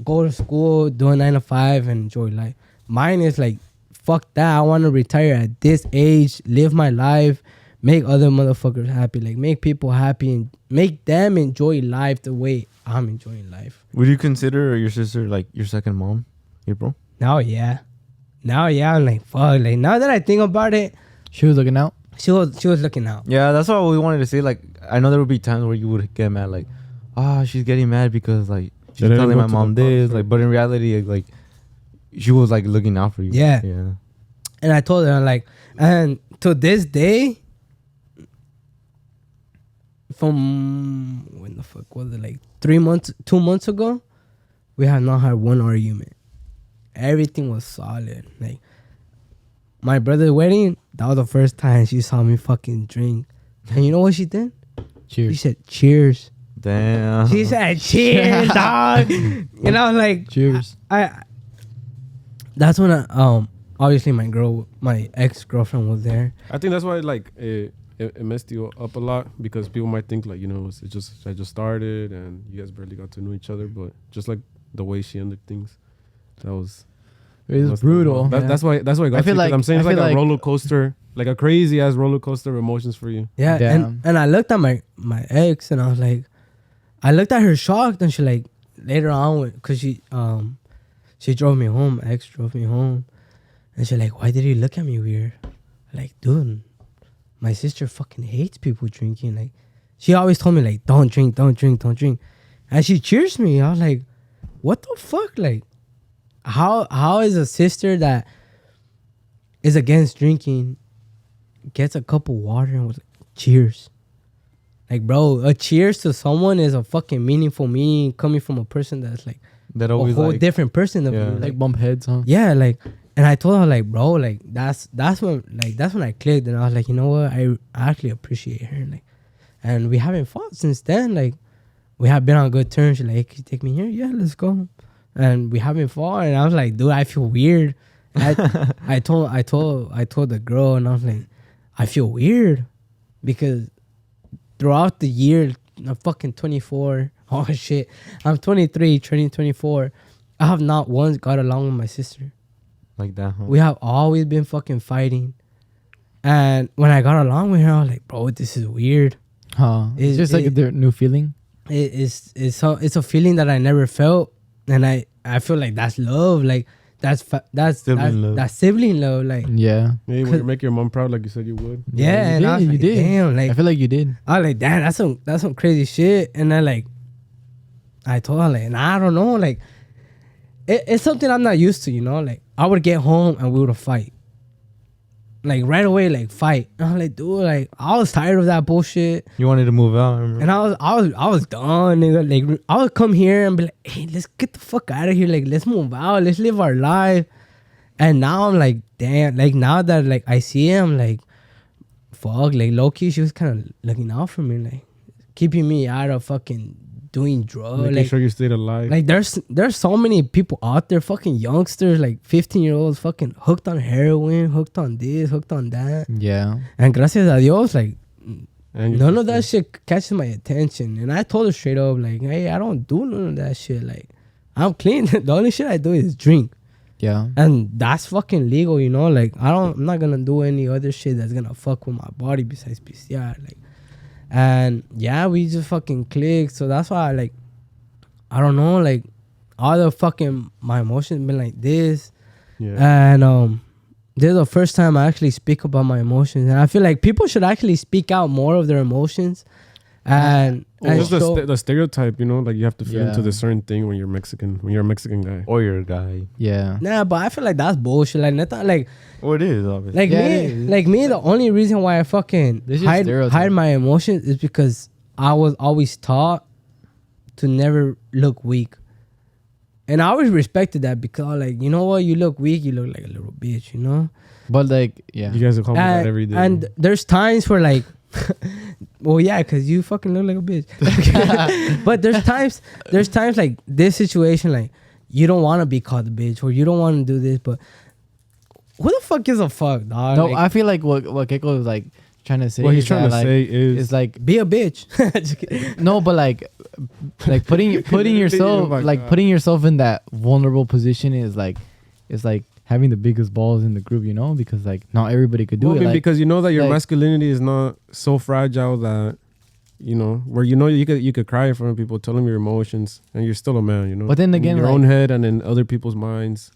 go to school, do a 9 to 5, and enjoy life. Mine is like, fuck that. I want to retire at this age, live my life, make other motherfuckers happy, like make people happy and make them enjoy life the way I'm enjoying life. Would you consider your sister like your second mom, April? Now, yeah, I'm like, fuck. Like now that I think about it, She was looking out. she was looking out. Yeah, that's what we wanted to say. Like, I know there would be times where you would get mad, like, she's getting mad because like she's They didn't telling go my to mom the this, concert. like, but in reality, like, she was like looking out for you. Yeah. Yeah. And I told her, I'm like, and to this day, from when the fuck was it, like 2 months ago, we have not had one argument. Everything was solid. Like my brother's wedding, that was the first time she saw me fucking drink. And you know what she did? She Cheers. said, cheers. Damn. She said, cheers, dog. You know, like, Cheers. I that's when obviously my ex-girlfriend was there. I think that's why like it messed you up a lot, because people might think like, you know, I just started and you guys barely got to know each other, but just like the way she ended things, that was It was messed brutal. up. That's why it got I feel you, 'cause like- I'm saying it's I like feel a like- roller coaster, like a crazy ass roller coaster of emotions for you. Yeah, Damn. and I looked at my ex and I was like, I looked at her shocked, and she like later on, because she drove me home. My ex drove me home, and she like, why did you look at me weird? Like, dude, my sister fucking hates people drinking. Like, she always told me like, don't drink, and she cheers me. I was like, what the fuck? Like, how is a sister that is against drinking gets a cup of water and was like, cheers? Like, bro, a cheers to someone is a fucking meaningful meaning coming from a person that's like That a always whole like, different person of yeah. you. Like bump heads, huh? Yeah, like, and I told her like, bro, like that's when I clicked, and I was like, you know what, I actually appreciate her, like, and we haven't fought since then. Like, we have been on good terms. She's like, hey, can you take me here? Yeah, let's go. And we haven't fought, and I was like, dude, I feel weird. I told the girl, and I was like, I feel weird because throughout the year, I'm fucking 24. Oh shit, I'm 23, turning 24. I have not once got along with my sister. like that, huh? We have always been fucking fighting. And when I got along with her, I was like, bro, this is weird. Huh. It's just like a new feeling. It's a feeling that I never felt, and I feel like that's love. Like that's Sibling love. That's sibling love. Like Yeah. Maybe you make your mom proud like you said you would. yeah, and I was you like, did. damn, like I feel like you did. I was like, damn, that's some crazy shit. And then like I told her like, and I don't know, like it's something I'm not used to, you know. Like I would get home and we would fight. Like right away, like fight. And I'm like, dude, like I was tired of that bullshit. You wanted to move out, I remember? And I was done, nigga. Like I would come here and be like, hey, let's get the fuck out of here. Like let's move out. Let's live our life. And now I'm like, damn. Like now that like I see him, like fuck, like low key, she was kind of looking out for me, like keeping me out of fucking doing drugs, Making like sure you stayed alive. like there's so many people out there, fucking youngsters, like 15-year-olds, fucking hooked on heroin, hooked on this, hooked on that, Yeah. and gracias a Dios, like And you none can of that stay. shit catches my attention. And I told her straight up, like, hey, I don't do none of that shit. Like, I'm clean. The only shit I do is drink. Yeah. And that's fucking legal, you know? Like, I'm not gonna do any other shit that's gonna fuck with my body besides PCR. Like, and yeah, we just fucking clicked. So that's why I don't know, like, all the fucking, my emotions been like this. Yeah. And, this is the first time I actually speak about my emotions, and I feel like people should actually speak out more of their emotions. And It's just show- the stereotype, you know, like you have to fit into Yeah. this certain thing when you're Mexican, when you're a Mexican guy. Or you're a guy. Yeah. nah, but I feel like that's bullshit. Like neta, like Well, it is, obviously. like Yeah, me, it is. like me. The only reason why I fucking This is stereotype. hide my emotions is because I was always taught to never look weak, and I always respected that because like, you know what, you look weak, you look like a little bitch, you know. But like, yeah. You guys will call me that every day. And there's times where like, well, yeah, because you fucking look like a bitch. But there's times like this situation, like you don't want to be called a bitch or you don't want to do this, but who the fuck gives a fuck, dog? No, Like, I feel like what Keko is like trying to say. what he's is trying that, to like, say is like be a bitch. Just kidding. no, but like putting yourself Oh my like God. putting yourself in that vulnerable position is like having the biggest balls in the group, you know, because like not everybody could do Well, I it. mean, Like, because you know that your like- masculinity is not so fragile that, you know, where you could cry in front of people, tell them your emotions, and you're still a man, you know. But then in again, your like- own head and in other people's minds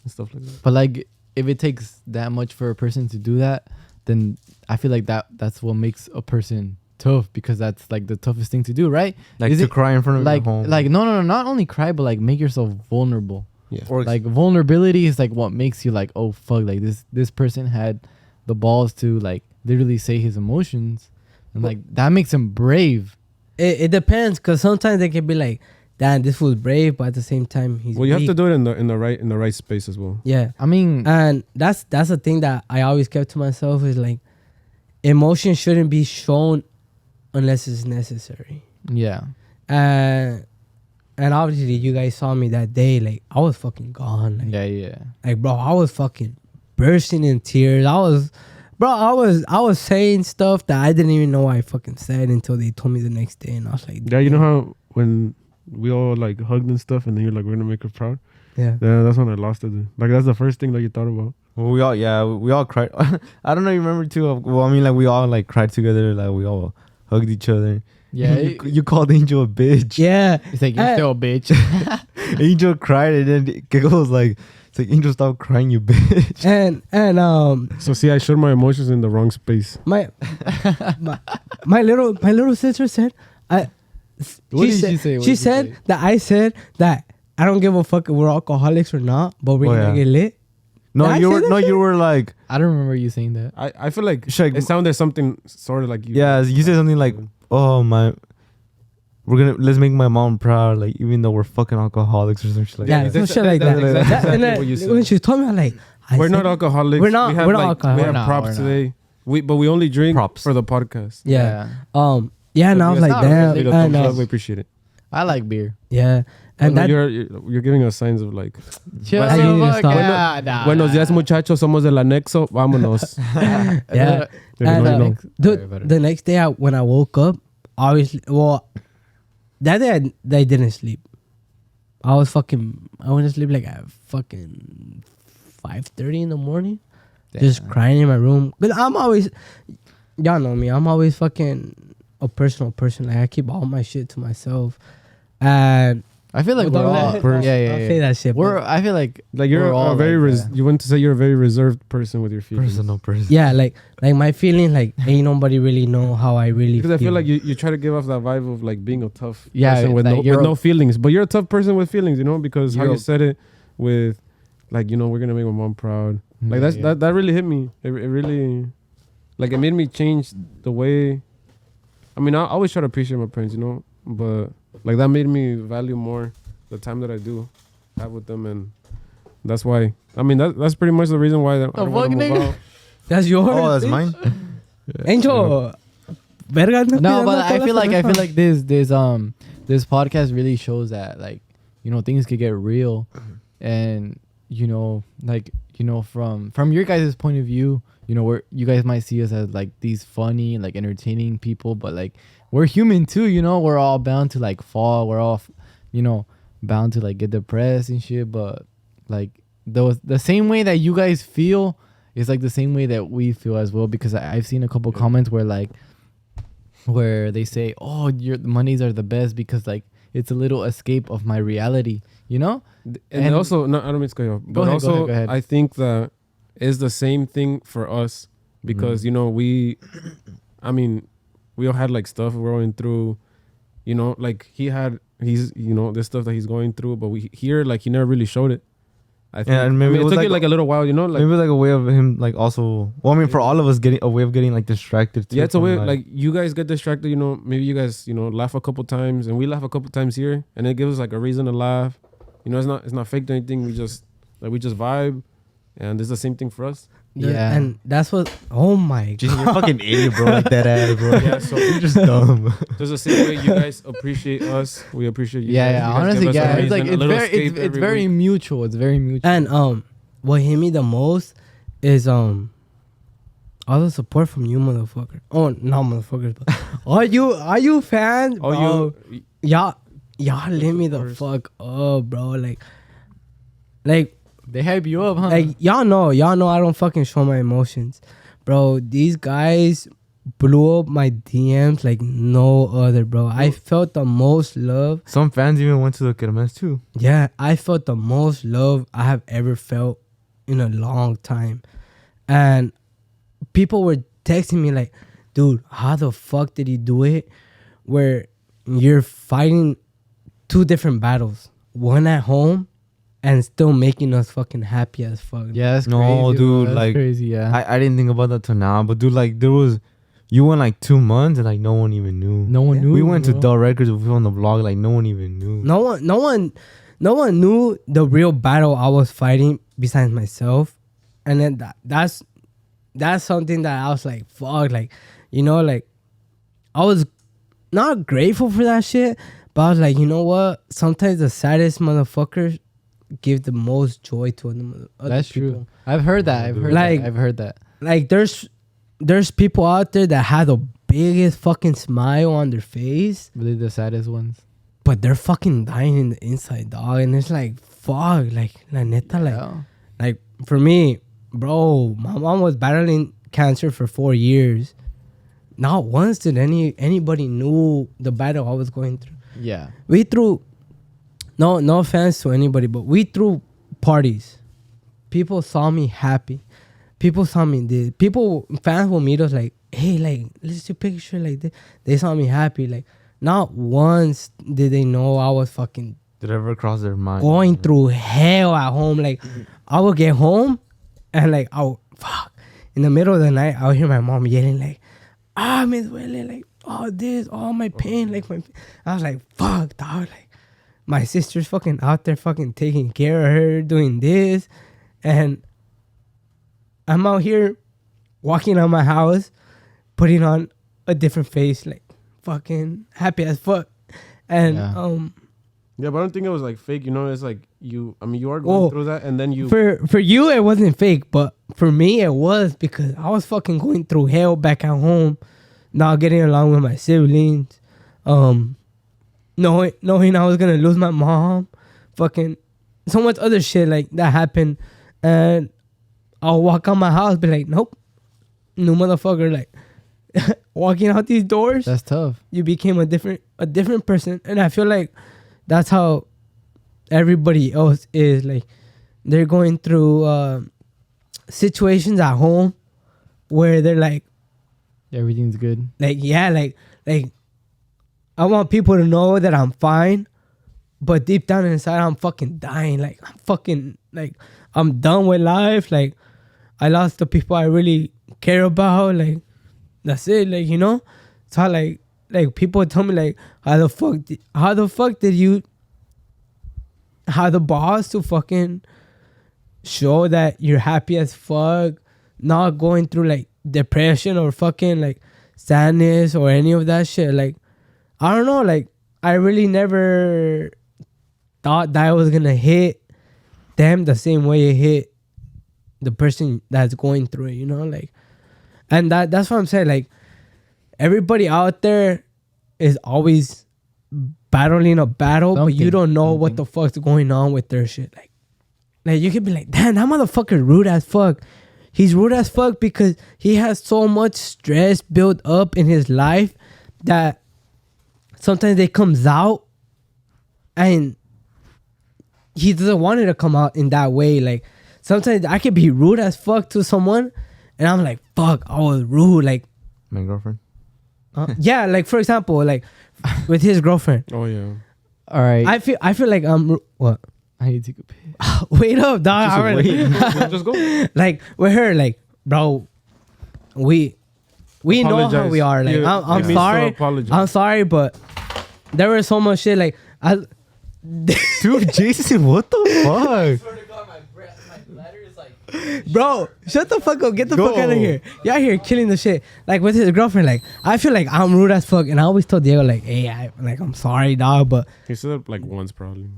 and stuff like that. but like if it takes that much for a person to do that, then I feel like that's what makes a person tough, because that's like the toughest thing to do, right? Like Is to it- cry in front of Like your home. no, not only cry, but like make yourself vulnerable. Yeah. Or Like vulnerability is like what makes you like, oh fuck, like this person had the balls to like literally say his emotions, and like that makes him brave. It depends, because sometimes they can be like, damn, this fool's brave, but at the same time he's Well, you have weak. to do it in the right space as well. Yeah. I mean, And that's the thing that I always kept to myself is like, emotion shouldn't be shown unless it's necessary. yeah, And obviously you guys saw me that day, like I was fucking gone. Like, like bro, I was fucking bursting in tears. I was saying stuff that I didn't even know I fucking said until they told me the next day, and I was like, Yeah, you know how when we all like hugged and stuff, and then you're like, we're gonna make her proud. yeah. Yeah, that's when I lost it. Like that's the first thing that you thought about. well, we all cried. I don't know. You remember too? Well, I mean, like we all like cried together. Like we all hugged each other. yeah. you called Angel a bitch. Yeah. It's like you're still a bitch. Angel cried, and then Keko was like, "It's like Angel, stop crying, you bitch." And So see, I showed my emotions in the wrong space. my little sister said What did she say? What She did she said say? that I said that I don't give a fuck if we're alcoholics or not, but we're Oh, gonna yeah. get lit. No, Did I you say were that no, shit? you were like, I don't remember you saying that. I feel like Shag- it sounded something sort of like you. yeah. You said something like, "Oh my, let's make my mom proud." Like even though we're fucking alcoholics or some shit like Yeah, that. some that's- shit like that's that. exactly And then what you said. when she told me, I'm like, We're not alcoholics. We're not- We have we're not like, alcoholics. We have We're not, props we're not. today. But we only drink Props. for the podcast. Yeah. Yeah, and I was It's like, not damn. really Big And, thumbs up, we appreciate it. I like beer. yeah. And No, that, you're giving us signs of like, Chill Well, you need to the stop. fuck out. Nah, buenos nah. días muchachos, somos del anexo, vámonos. yeah. They And, don't know. Dude, the next day when I woke up, obviously, well, that day I didn't sleep. I went to sleep like at fucking 5:30 in the morning. Just crying in my room. Because I'm always, y'all know me, I'm always fucking a personal person. Like I keep all my shit to myself. And I feel like Well, we're don't all. let- person. Yeah. I'll say that shit. We're. but I feel like Like you're we're all a very like that. you want to say you're a very reserved person with your feelings. personal person. yeah, like my feeling, like ain't nobody really know how I really Because I feel feel. like you try to give off that vibe of like being a tough Yeah, person with like you're a- no feelings, but you're a tough person with feelings, you know, because how You're you a- said it with like, you know, we're gonna make my mom proud. Like Yeah. that really hit me. It really, like, it made me change the way. I mean, I always try to appreciate my parents, you know, but like that made me value more the time that I do have with them, and that's why. I mean, that's pretty much the reason why I don't fuck, want to move nigga? out. That's yours. Oh, that's mine. Angel, verga, No, but I pidas feel like cerveza. this podcast really shows that, like, you know, things could get real, and you know, like, you know, from your guys' point of view, you know, where you guys might see us as like these funny, like entertaining people, but like we're human too, you know. We're all bound to like fall. We're all, you know, bound to like get depressed and shit. But like the same way that you guys feel is like the same way that we feel as well. Because I've seen a couple comments where they say, "Oh, your Mondays are the best because like it's a little escape of my reality," you know. And also, no, I don't mean to cut you off, but also, go ahead. I think that it's the same thing for us because, you know, we all had like stuff we're going through, you know, like he's, you know, this stuff that he's going through, but we here, like, he never really showed it. I think, Yeah, and maybe it it was took like it like a little while, you know, like, maybe like a way of him like also. Well, I mean, for all of us, getting a way of getting like distracted. Too, yeah, it's a from, way, like, you guys get distracted, you know, maybe you guys, you know, laugh a couple times, and we laugh a couple times here, and it gives us like a reason to laugh. You know, it's not faked or anything. We just vibe, and it's the same thing for us. Yeah. And that's what. Oh my Jason, god. you're fucking idiot, bro. Like that ass, bro. Yeah, so You're just dumb. just the same way you guys appreciate us, we appreciate you. Yeah, guys. yeah. You guys Honestly, give us a yeah. It's reason, like a it's little very escape it's every very week. mutual. It's very mutual. And what hit me the most is all the support from you motherfuckers. Oh, not motherfuckers, but are you fans? Oh, Bro, you y'all lit me Of the course. fuck up, bro. Like they hype you up, huh? like y'all know I don't fucking show my emotions, bro. These guys blew up my DMs like no other, bro. I felt the most love. Some fans even went to the kermés too. Yeah, I felt the most love I have ever felt in a long time. And people were texting me like, dude, how the fuck did he do it? Where you're fighting two different battles, one at home and still making us fucking happy as fuck. yeah, that's No, crazy, dude, That's like, crazy. Yeah, I didn't think about that till now, but dude, like you went like 2 months and like no one even knew. no one knew. We went to bro. Dull Records. We were on the vlog. Like no one even knew. No one knew the real battle I was fighting besides myself. And then that's something that I was like, fuck, like, you know, like I was not grateful for that shit, but I was like, you know what? Sometimes the saddest motherfuckers give the most joy to other That's people. true. I've heard that. I've heard Like- that. I've heard that. Like there's people out there that have the biggest fucking smile on their face, Really, the saddest ones. but they're fucking dying in the inside, dog. And it's like, fuck, like, la neta, like, Yeah. like for me, bro, my mom was battling cancer for 4 years. Not once did anybody knew the battle I was going through. Yeah. We threw, no offense to anybody, but we threw parties. People saw me happy. People saw me this. Fans will meet us like, hey, like, let's do a picture like this. They saw me happy. Like, not once did they know I was fucking Did it ever cross their mind? going through hell at home. Like, I would get home and like, fuck. In the middle of the night, I would hear my mom yelling like, me duele, like, my pain, like, I was like, fuck, dog. Like, my sister's fucking out there fucking taking care of her, doing this. And I'm out here walking out my house, putting on a different face, like, fucking happy as fuck. And, Yeah. Yeah, but I don't think it was like fake. You know, it's like you are going through that, and then you. For you, it wasn't fake, but for me, it was because I was fucking going through hell back at home, not getting along with my siblings, knowing I was gonna lose my mom, fucking so much other shit like that happened, and I'll walk out my house, be like, nope, new motherfucker, like walking out these doors, That's tough. you became a different person, and I feel like that's how everybody else is. Like, they're going through situations at home where they're like Everything's good. yeah, like I want people to know that I'm fine, but deep down inside I'm fucking dying. Like, I'm fucking, like, I'm done with life. Like, I lost the people I really care about. Like, that's it. Like, you know, so like people tell me like, how the fuck did you have the boss to fucking show that you're happy as fuck, not going through like depression or fucking like sadness or any of that shit. Like, I don't know. Like, I really never thought that I was gonna hit them the same way it hit the person that's going through it. You know, like, and that's what I'm saying. Like, everybody out there is always battling a battle, but you don't know what the fuck's going on with their shit. Like you could be like, damn, that motherfucker rude as fuck. He's rude as fuck because he has so much stress built up in his life that sometimes it comes out and he doesn't want it to come out in that way. Like, sometimes I could be rude as fuck to someone and I'm like, fuck, I was rude. Like, My girlfriend. yeah, like for example, like with his girlfriend. Oh yeah. All right. I feel like I'm what? I need to take a piss. Wait up, dog. Just Already. Just go. Like with her, like, bro, we know how Apologize. we are. Like, Yeah, I'm it means to sorry. apologize. I'm sorry, but there was so much shit. Like, Dude, Jason, what the fuck? bro, shut the fuck up. Get the Go. fuck out of here. You're out here killing the shit. Like with his girlfriend, like I feel like I'm rude as fuck, and I always told Diego like, hey, I'm sorry, dog, but He said it like once probably.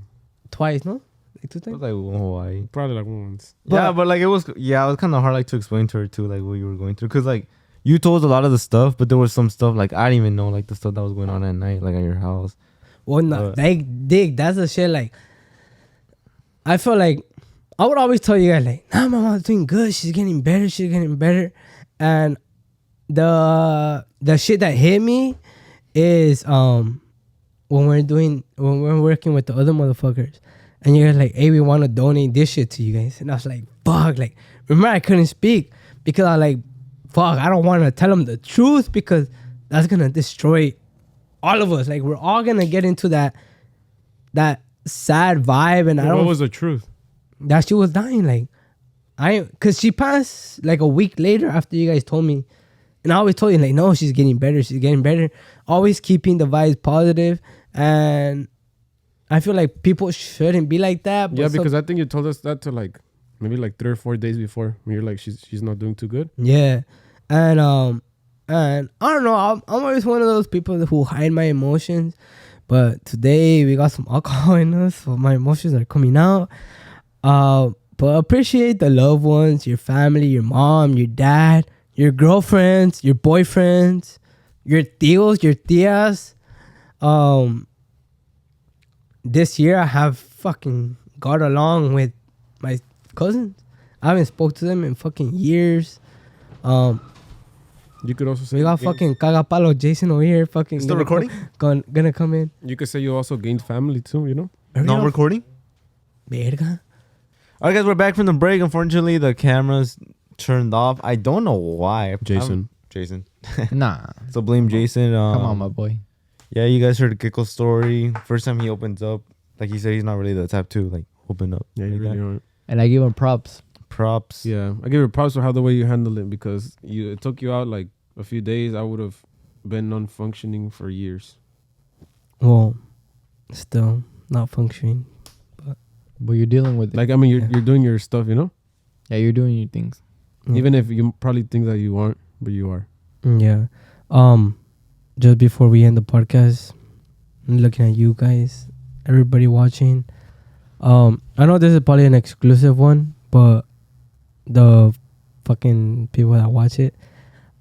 twice, no, like 2 It times. was like Hawaii. Probably like once. Yeah, but like it was kind of hard like to explain to her too, like what you were going through, cause like you told us a lot of the stuff, but there was some stuff like I didn't even know like the stuff that was going on at night, like at your house. Well, no, like, dig, that's the shit. Like, I feel like I would always tell you guys, like, nah, my mom's doing good. She's getting better. She's getting better. And the shit that hit me is when we're working with the other motherfuckers, and you're like, hey, we want to donate this shit to you guys. And I was like, fuck. Like, remember, I couldn't speak because I like, fuck, I don't want to tell them the truth because that's gonna destroy all of us. Like, we're all gonna get into that sad vibe, and What was the truth? that she was dying. Like, cause she passed like a week later after you guys told me, and I always told you like, no, she's getting better. She's getting better. Always keeping the vibes positive, and I feel like people shouldn't be like that. But Yeah, because I think you told us that to like maybe like 3 or 4 days before when you're like she's not doing too good. yeah, and I don't know. I'm always one of those people who hide my emotions, but today we got some alcohol in us, so my emotions are coming out. But appreciate the loved ones, your family, your mom, your dad, your girlfriends, your boyfriends, your tios, your tias. This year I have fucking got along with my cousins. I haven't spoke to them in fucking years. You could also say We got fucking cagapalo Jason over here fucking Still recording? Gonna come in. You could say you also gained family too, you know? Not recording. Verga. All right, guys, we're back from the break. Unfortunately, the camera's turned off. I don't know why. Jason. Jason. Nah. So blame Jason. Come on, my boy. Yeah, you guys heard Keko's story. First time he opens up, like he said, he's not really the type to like open up. Yeah, you like really that. aren't. And I give him props. Props. Yeah, I give you props for how the way you handled it because it took you out like a few days. I would have been non-functioning for years. Well, still not functioning. But you're dealing with it. Like, I mean, you're doing your stuff, you know? Yeah, you're doing your things. Even if you probably think that you aren't, but you are. Yeah. Just before we end the podcast, I'm looking at you guys, everybody watching. I know this is probably an exclusive one, but the fucking people that watch it,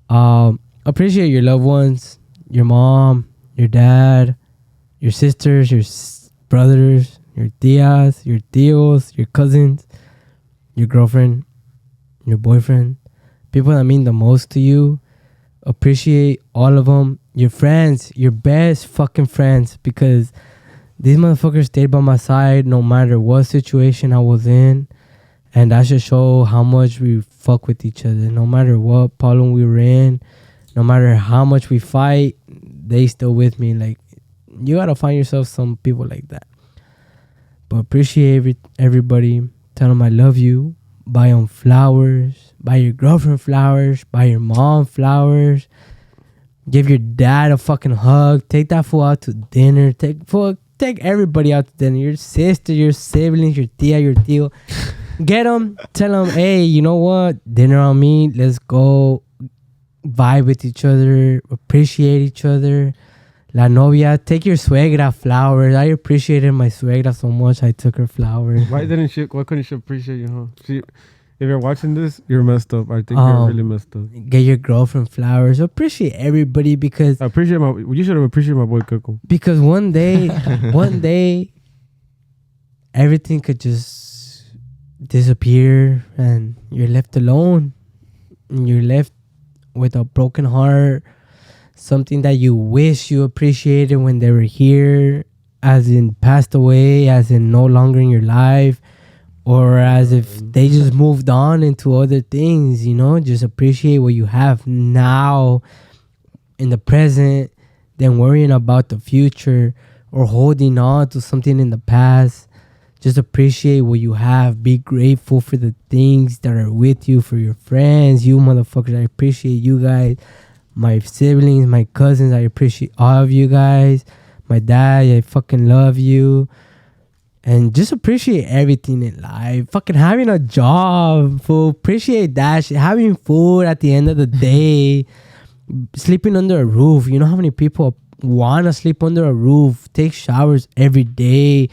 appreciate your loved ones, your mom, your dad, your sisters, your brothers, your tias, your tios, your cousins, your girlfriend, your boyfriend, people that mean the most to you. Appreciate all of them. Your friends, your best fucking friends, because these motherfuckers stayed by my side no matter what situation I was in. And that should show how much we fuck with each other. No matter what problem we were in, no matter how much we fight, they still with me. Like, you gotta find yourself some people like that. But appreciate everybody. Tell them I love you. Buy them flowers. Buy your girlfriend flowers. Buy your mom flowers. Give your dad a fucking hug. Take that fool out to dinner. Take everybody out to dinner. Your sister, your siblings, your tia, your tío. Get them. Tell them, hey, you know what? Dinner on me. Let's go. vibe with each other, appreciate each other. La novia, take your suegra flowers. I appreciated my suegra so much. I took her flowers. Why couldn't she appreciate you, huh? If you're watching this, you're messed up. I think you're really messed up. Get your girlfriend flowers. Appreciate everybody because You should have appreciated my boy Keko. because one day, everything could just disappear and you're left alone. And you're left with a broken heart. Something that you wish you appreciated when they were here, as in passed away, as in no longer in your life, or as if they just moved on into other things, you know. Just appreciate what you have now in the present than worrying about the future or holding on to something in the past. Just appreciate what you have. Be grateful for the things that are with you, for your friends, you motherfuckers. I appreciate you guys. My siblings, my cousins, I appreciate all of you guys. My dad, I fucking love you. And just appreciate everything in life. Fucking having a job, fool. Appreciate that shit. Having food at the end of the day. Sleeping under a roof. You know how many people want to sleep under a roof? Take showers every day.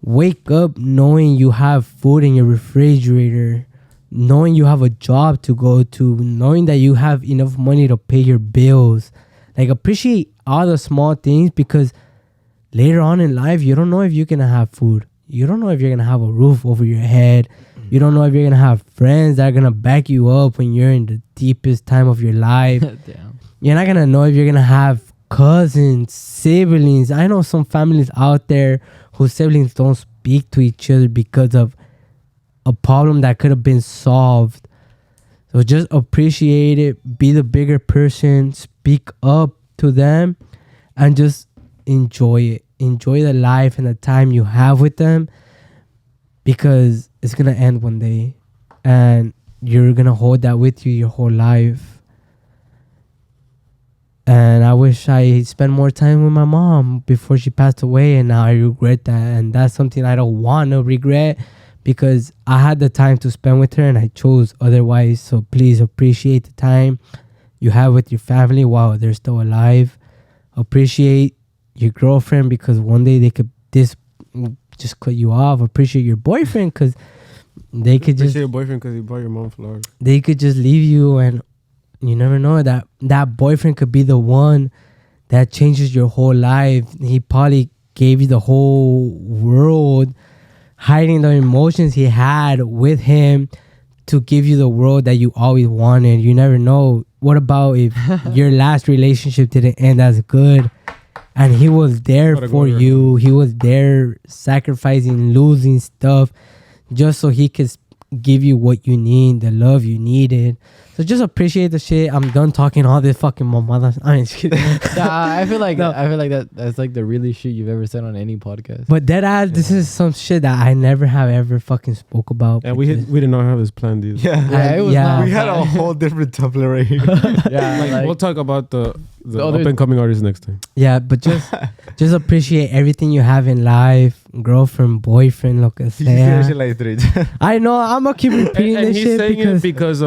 Wake up knowing you have food in your refrigerator. Knowing you have a job to go to. Knowing that you have enough money to pay your bills. Like, appreciate all the small things because later on in life, you don't know if you're going to have food. You don't know if you're going to have a roof over your head. You don't know if you're going to have friends that are going to back you up when you're in the deepest time of your life. Damn. You're not going to know if you're going to have cousins, siblings. I know some families out there whose siblings don't speak to each other because of a problem that could have been solved. So just appreciate it. Be the bigger person. Speak up to them and just enjoy it. Enjoy the life and the time you have with them because it's going to end one day and you're going to hold that with you your whole life. And I wish I spent more time with my mom before she passed away, and now I regret that. And that's something I don't want to regret because I had the time to spend with her and I chose otherwise. So please appreciate the time you have with your family while they're still alive. Appreciate your girlfriend because one day they could just cut you off. Appreciate your boyfriend because they could Appreciate your boyfriend because he bought your mom flowers. They could just leave you, and you never know that boyfriend could be the one that changes your whole life. He probably gave you the whole world, hiding the emotions he had with him to give you the world that you always wanted. You never know. What about if your last relationship didn't end as good and he was there for you? He was there sacrificing, losing stuff just so he could give you what you need, the love you needed. So just appreciate the shit. I'm done talking all this fucking mamadas. I ain't kidding. I feel like that's like the really shit you've ever said on any podcast. But deadass, this is some shit that I never have ever fucking spoke about. And we did not have this planned either. Yeah, it was yeah. not we had a fun. whole different Tumblr right here. Yeah, We'll talk about the other- up and coming artists next time. Yeah, but just appreciate everything you have in life. Girlfriend, boyfriend, lo que You say sea. shit like three. I know, I'm gonna keep repeating And this he's shit saying it because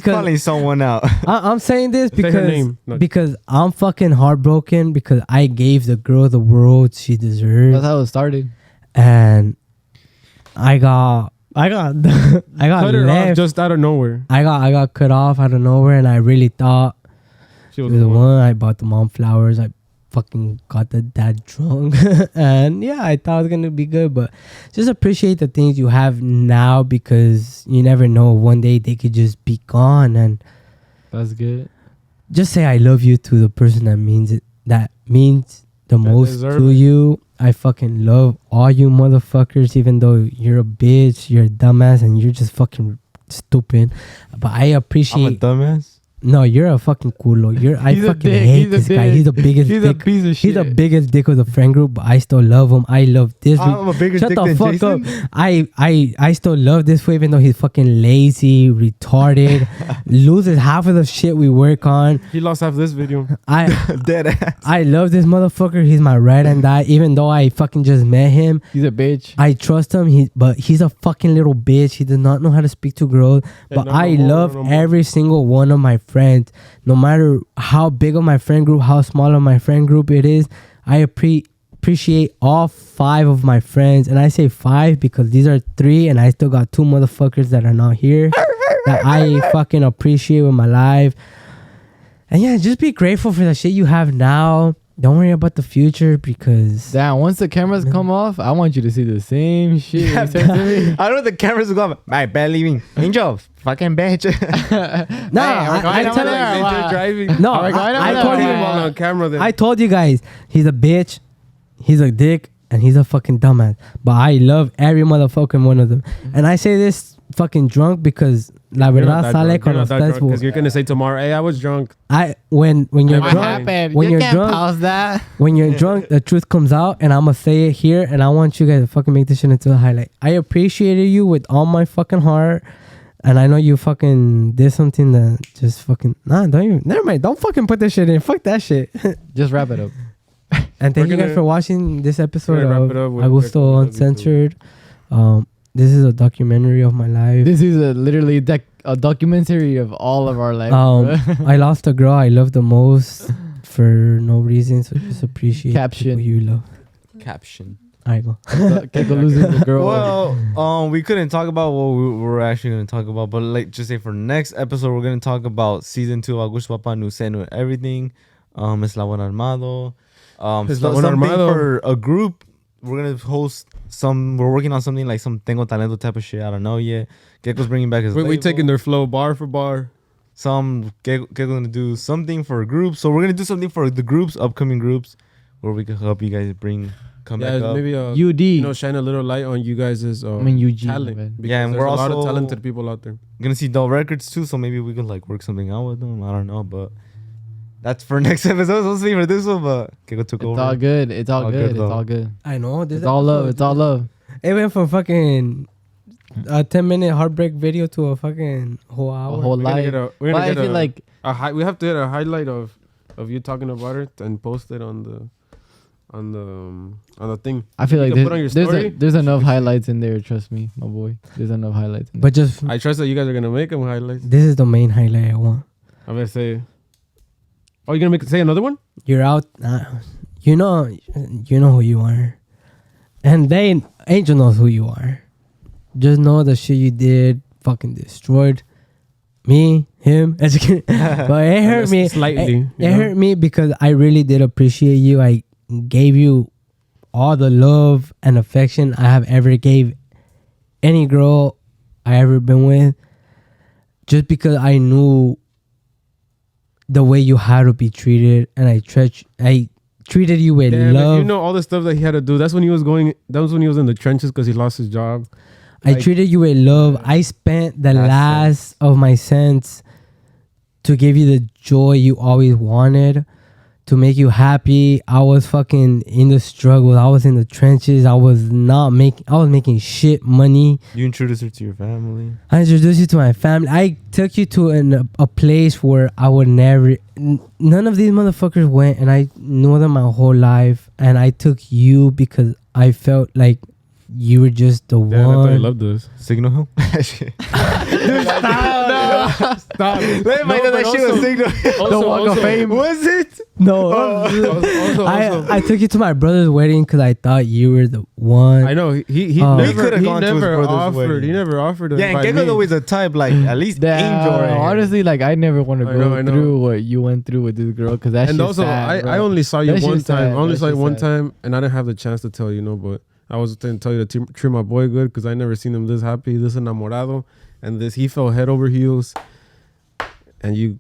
Calling someone out. I'm saying this Say her because name. No. because I'm fucking heartbroken because I gave the girl the world she deserved. that's how it started. And I got I got cut her off left. just out of nowhere. I got cut off out of nowhere, and I really thought She she was was the one. I bought the mom flowers. I fucking got the dad drunk, and yeah, I thought it was gonna be good. But just appreciate the things you have now because you never know. One day they could just be gone, and That's good. just say I love you to the person that means it. That means the most deserve to it. you. I fucking love all you motherfuckers, even though you're a bitch, you're a dumbass, and you're just fucking stupid. But I I'm a appreciate. dumbass. No, you're a fucking culo. I He's a fucking dick. hate He's a this guy. dick. He's the biggest He's a dick. piece of He's shit. the biggest dick of the friend group, but I still love him. I love this. I'm a bigger Shut dick the than fuck Jason. up. I still love this fool, even though he's fucking lazy, retarded, loses half of the shit we work on. He lost half this video. Dead ass. I love this motherfucker. He's my ride and die. Even though I fucking just met him, He's a bitch. I trust him. But he's a fucking little bitch. He does not know how to speak to girls. But no I more, love no more. every single one of my friends. No matter how big of my friend group, how small of my friend group it is, I appreciate all 5 of my friends. And I say 5 because these are 3 and I still got 2 motherfuckers that are not here that I fucking appreciate with my life. And yeah, just be grateful for the shit you have now. Don't worry about the future because Damn, once the cameras come off, I want you to see the same shit. you said to me. I know the cameras will go off. My bad leaving. Angel, fucking bitch. no, I I tell there. you, Wow. driving. no, Are we going I over told there? you, on camera. Then. I told you guys, he's a bitch, he's a dick, and he's a fucking dumbass. But I love every motherfucking one of them. And I say this fucking drunk because la You're verdad not sale con ustedes. because you're gonna say tomorrow, hey, I was drunk. When you're What drunk, happened? when you you're can't drunk- pause that. when you're drunk, the truth comes out, and I'm gonna say it here, and I want you guys to fucking make this shit into a highlight. I appreciated you with all my fucking heart, and I know you fucking did something that just fucking don't even. Never mind. Don't fucking put this shit in. Fuck that shit. Just wrap it up. And thank We're you guys gonna- for watching this episode we're gonna wrap of it up with Agushto Keko. Love you too. Uncensored. This is a documentary of my life. This is literally a documentary of all of our life. I lost a girl I love the most for no reason, so just appreciate Caption. people you love. Caption. I go. Keko losing the girl. Well, we couldn't talk about what we were actually going to talk about, but like just say for next episode, we're going to talk about season 2 of Agushto Papa Nuceno and everything. Eslabon Armado. Eslabon Something Armado. for a group. We're going to host we're working on something like some Tengo Talento type of shit. I don't know yet. Keko's bringing back his We label. taking their flow bar for bar. Keko's going to do something for groups. So we're going to do something for the groups, upcoming groups, where we can help you guys come back up. Maybe UD. shine a little light on you guys' UG. talent. man. Because Yeah, and there's we're a lot of also- talented people out there. Gonna see Dull Records too, so maybe we could like work something out with them. I don't know, but that's for next episode. It's supposed to be for this one, but Keko took It's over. all good. It's all All good. good, It's though. all good. I know. This It's all love. episode- It's all love. It went from fucking a 10-minute heartbreak video to a fucking whole hour. A whole We're gonna life. get a- we're But gonna I get feel like we have to hit a highlight of you talking about it and post it on the thing. I feel You like can put on your story. there's enough highlights in there. Trust me, my boy. There's enough highlights. In But just I trust that you guys are gonna make them highlights. this is the main highlight I want. I'm gonna say. Oh, you're gonna say another one? You're out. You know who you are, and Angel knows who you are. Just know the shit you did fucking destroyed me, him. But it hurt me Slightly. It hurt me because I really did appreciate you. I gave you all the love and affection I have ever gave any girl I ever been with, just because I knew the way you had to be treated, and I treated you with Damn, love. if you know all the stuff that he had to do. That's when he was going. That was when he was in the trenches because he lost his job. I like- treated you with love. I spent the That's last of my cents to give you the joy you always wanted, to make you happy. I was fucking in the struggle. I was in the trenches. I was making shit money. You introduced her to your family. I introduced you to my family. I took you to a place where I would never. None of these motherfuckers went, and I knew them my whole life. And I took you because I felt like you were just the Damn, I thought he one. loved us. Signal him. Stop. Let me know that shit was Signal. the Walk of Fame. Was it? No, Also, I took you to my brother's wedding because I thought you were the one. I know he We never could've he gone to his never brother's offered. wedding. He never offered to Yeah, and invite Keko's me. always a type like at least Damn, Angel. Right here. honestly, like I never want to I go know, I know. through what you went through with this girl because that's And also, sad, I only saw you That one shit's time. sad. I only That saw you shit's one sad. time, and I didn't have the chance to tell you, but I was going to tell you to treat my boy good because I never seen him this happy, this enamorado, and he fell head over heels, and you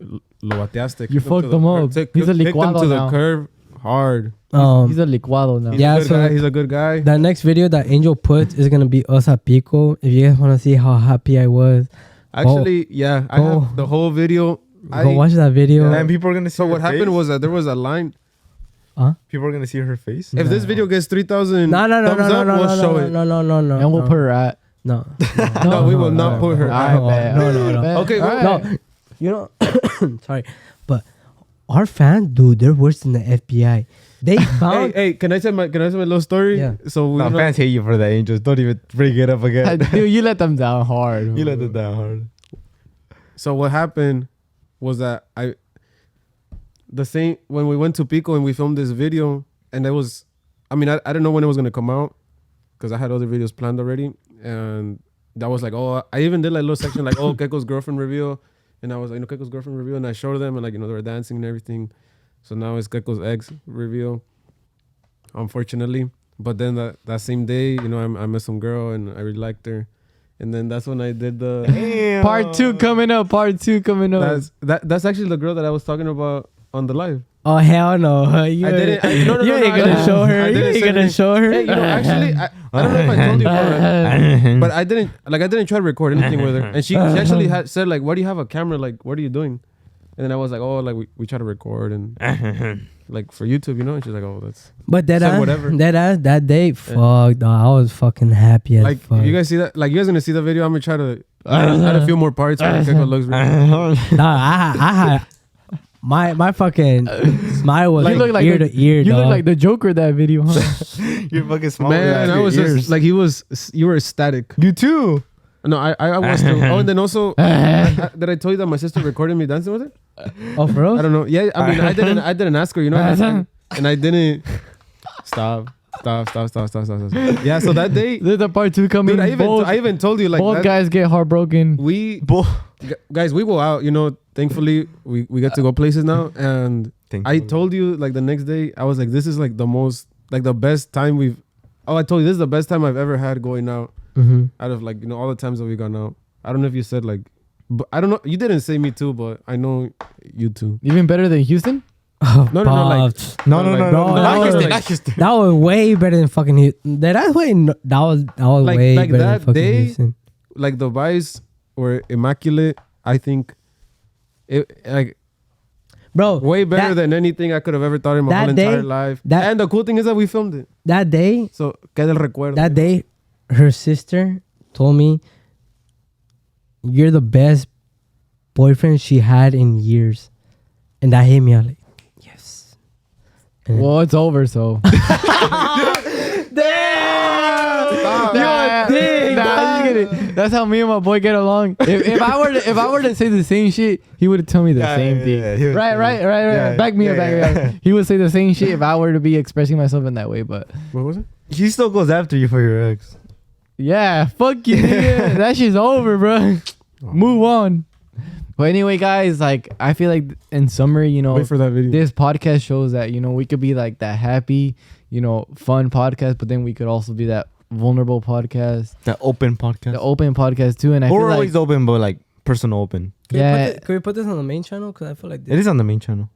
lo bateaste. You fucked him up. He's a kicked him licuado to the now. curve hard. He's a licuado now. He's Yeah, a good so- guy. He's a good guy. The next video that Angel puts is gonna be us at Pico. If you guys want to see how happy I was, Actually, yeah, I go. have the whole video. go watch that video. And people are gonna see. So her what happened face. was that there was a line. People are gonna see her face. If this video gets 3,000 No, thumbs up, we'll show it. no. And we'll put her at. No. No, we will not put her. Alright, bet. No. Bet. Okay, Alright. No, you know, sorry, but our fans, dude, they're worse than the FBI. They found. Hey, can I tell my little story? Yeah. So we No, fans hate you for that, Angels. Don't even bring it up again. Dude, you let them down hard. You let it down hard. So what happened was that the same when we went to Pico and we filmed this video, and it was, I mean, I didn't know when it was gonna come out because I had other videos planned already, and that was like, oh, I even did like a little section like, oh, Keko's girlfriend reveal, and I was like, Keko's girlfriend reveal, and I showed them, and like, they were dancing and everything. So now it's Keko's ex reveal, unfortunately. But then that same day, I met some girl and I really liked her. And then that's when I did the Part 2 coming up. That's actually the girl that I was talking about on the live. Oh hell no! You ain't gonna show her. You ain't gonna show her. Hey, actually, I don't know if I told you, but I didn't try to record anything with her. And she actually said like, "Why do you have a camera? Like, what are you doing?" And then I was like, "Oh, like we try to record and like for YouTube, And she's like, "Oh, that's." But whatever. That day, fuck, dog, I was fucking happy as like, fuck. you guys see that? Like, you guys gonna see the video? I'm gonna try to add a few more parts where Keko looks really. Nah, I had my fucking smile was You look like ear to ear. You dog. look like the Joker that video, huh? You're fucking small. Man, I was just like you were ecstatic. You too. No, I was too. Oh, and then also, did I tell you that my sister recorded me dancing with her? Oh, for real? I don't know. Yeah, I mean, I didn't ask her, and I didn't. Stop. Yeah, so that day, There's a part 2 coming. dude, I even told you like both guys get heartbroken. Guys, we go out. Thankfully, we get to go places now, and I told you like the next day, I was like, this is like the best time we've. Oh, I told you this is the best time I've ever had going out. Mm-hmm. Out of like all the times that we gone out. I don't know if you said like, but I don't know. You didn't say me too, but I know you too. Even better than Houston? Oh, No, like No. That was way better than fucking Houston. That was Like- way like better that than fucking day, Houston. like the vibes were immaculate. I think it like Bro, way better than anything I could have ever thought in my that whole day- entire life. that- And the cool thing is that we filmed it. that day, So queda el recuerdo. her sister told me, you're the best boyfriend she had in years. And that hit me. I was like, yes. And Well, it's over, so. That's how me and my boy get along. If I were to say the same shit, he would tell me the same thing. Yeah, Right. Yeah, Back me up. He would say the same shit if I were to be expressing myself in that way. But What was it? He still goes after you for your ex. yeah, fuck you. nigga. That shit's over, bro. Move on. But anyway, guys, like I feel like in summary, Wait for that video. this podcast shows that we could be like that happy, fun podcast, but then we could also be that vulnerable podcast, The open podcast. the open podcast too. And I Or feel always like open, but like personal open. yeah. Can we put this on the main channel? Because I feel like It is on the main channel.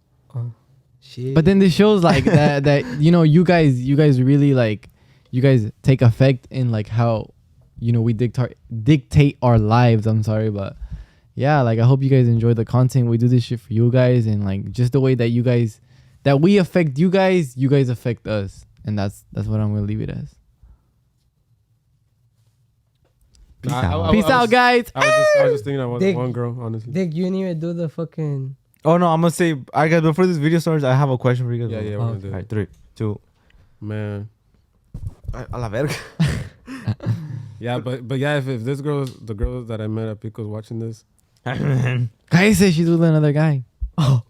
shit. But then this shows like that you guys really like you guys take effect in like how we dictate our lives. I'm sorry, but yeah, like I hope you guys enjoy the content. We do this shit for you guys, and like just the way that we affect you guys affect us, and that's what I'm gonna leave it as. Peace I- out. I- Peace out, guys. I was just thinking about Dick. one girl, honestly. Dick, you didn't even do the fucking. Oh no, I'm gonna say, I guys, before this video starts, I have a question for you guys. Yeah, we're gonna do Alright, it. 3, 2. Man. A la verga. Yeah, but yeah, if this the girl that I met at Pico's watching this, Guy said she's with another guy. Oh,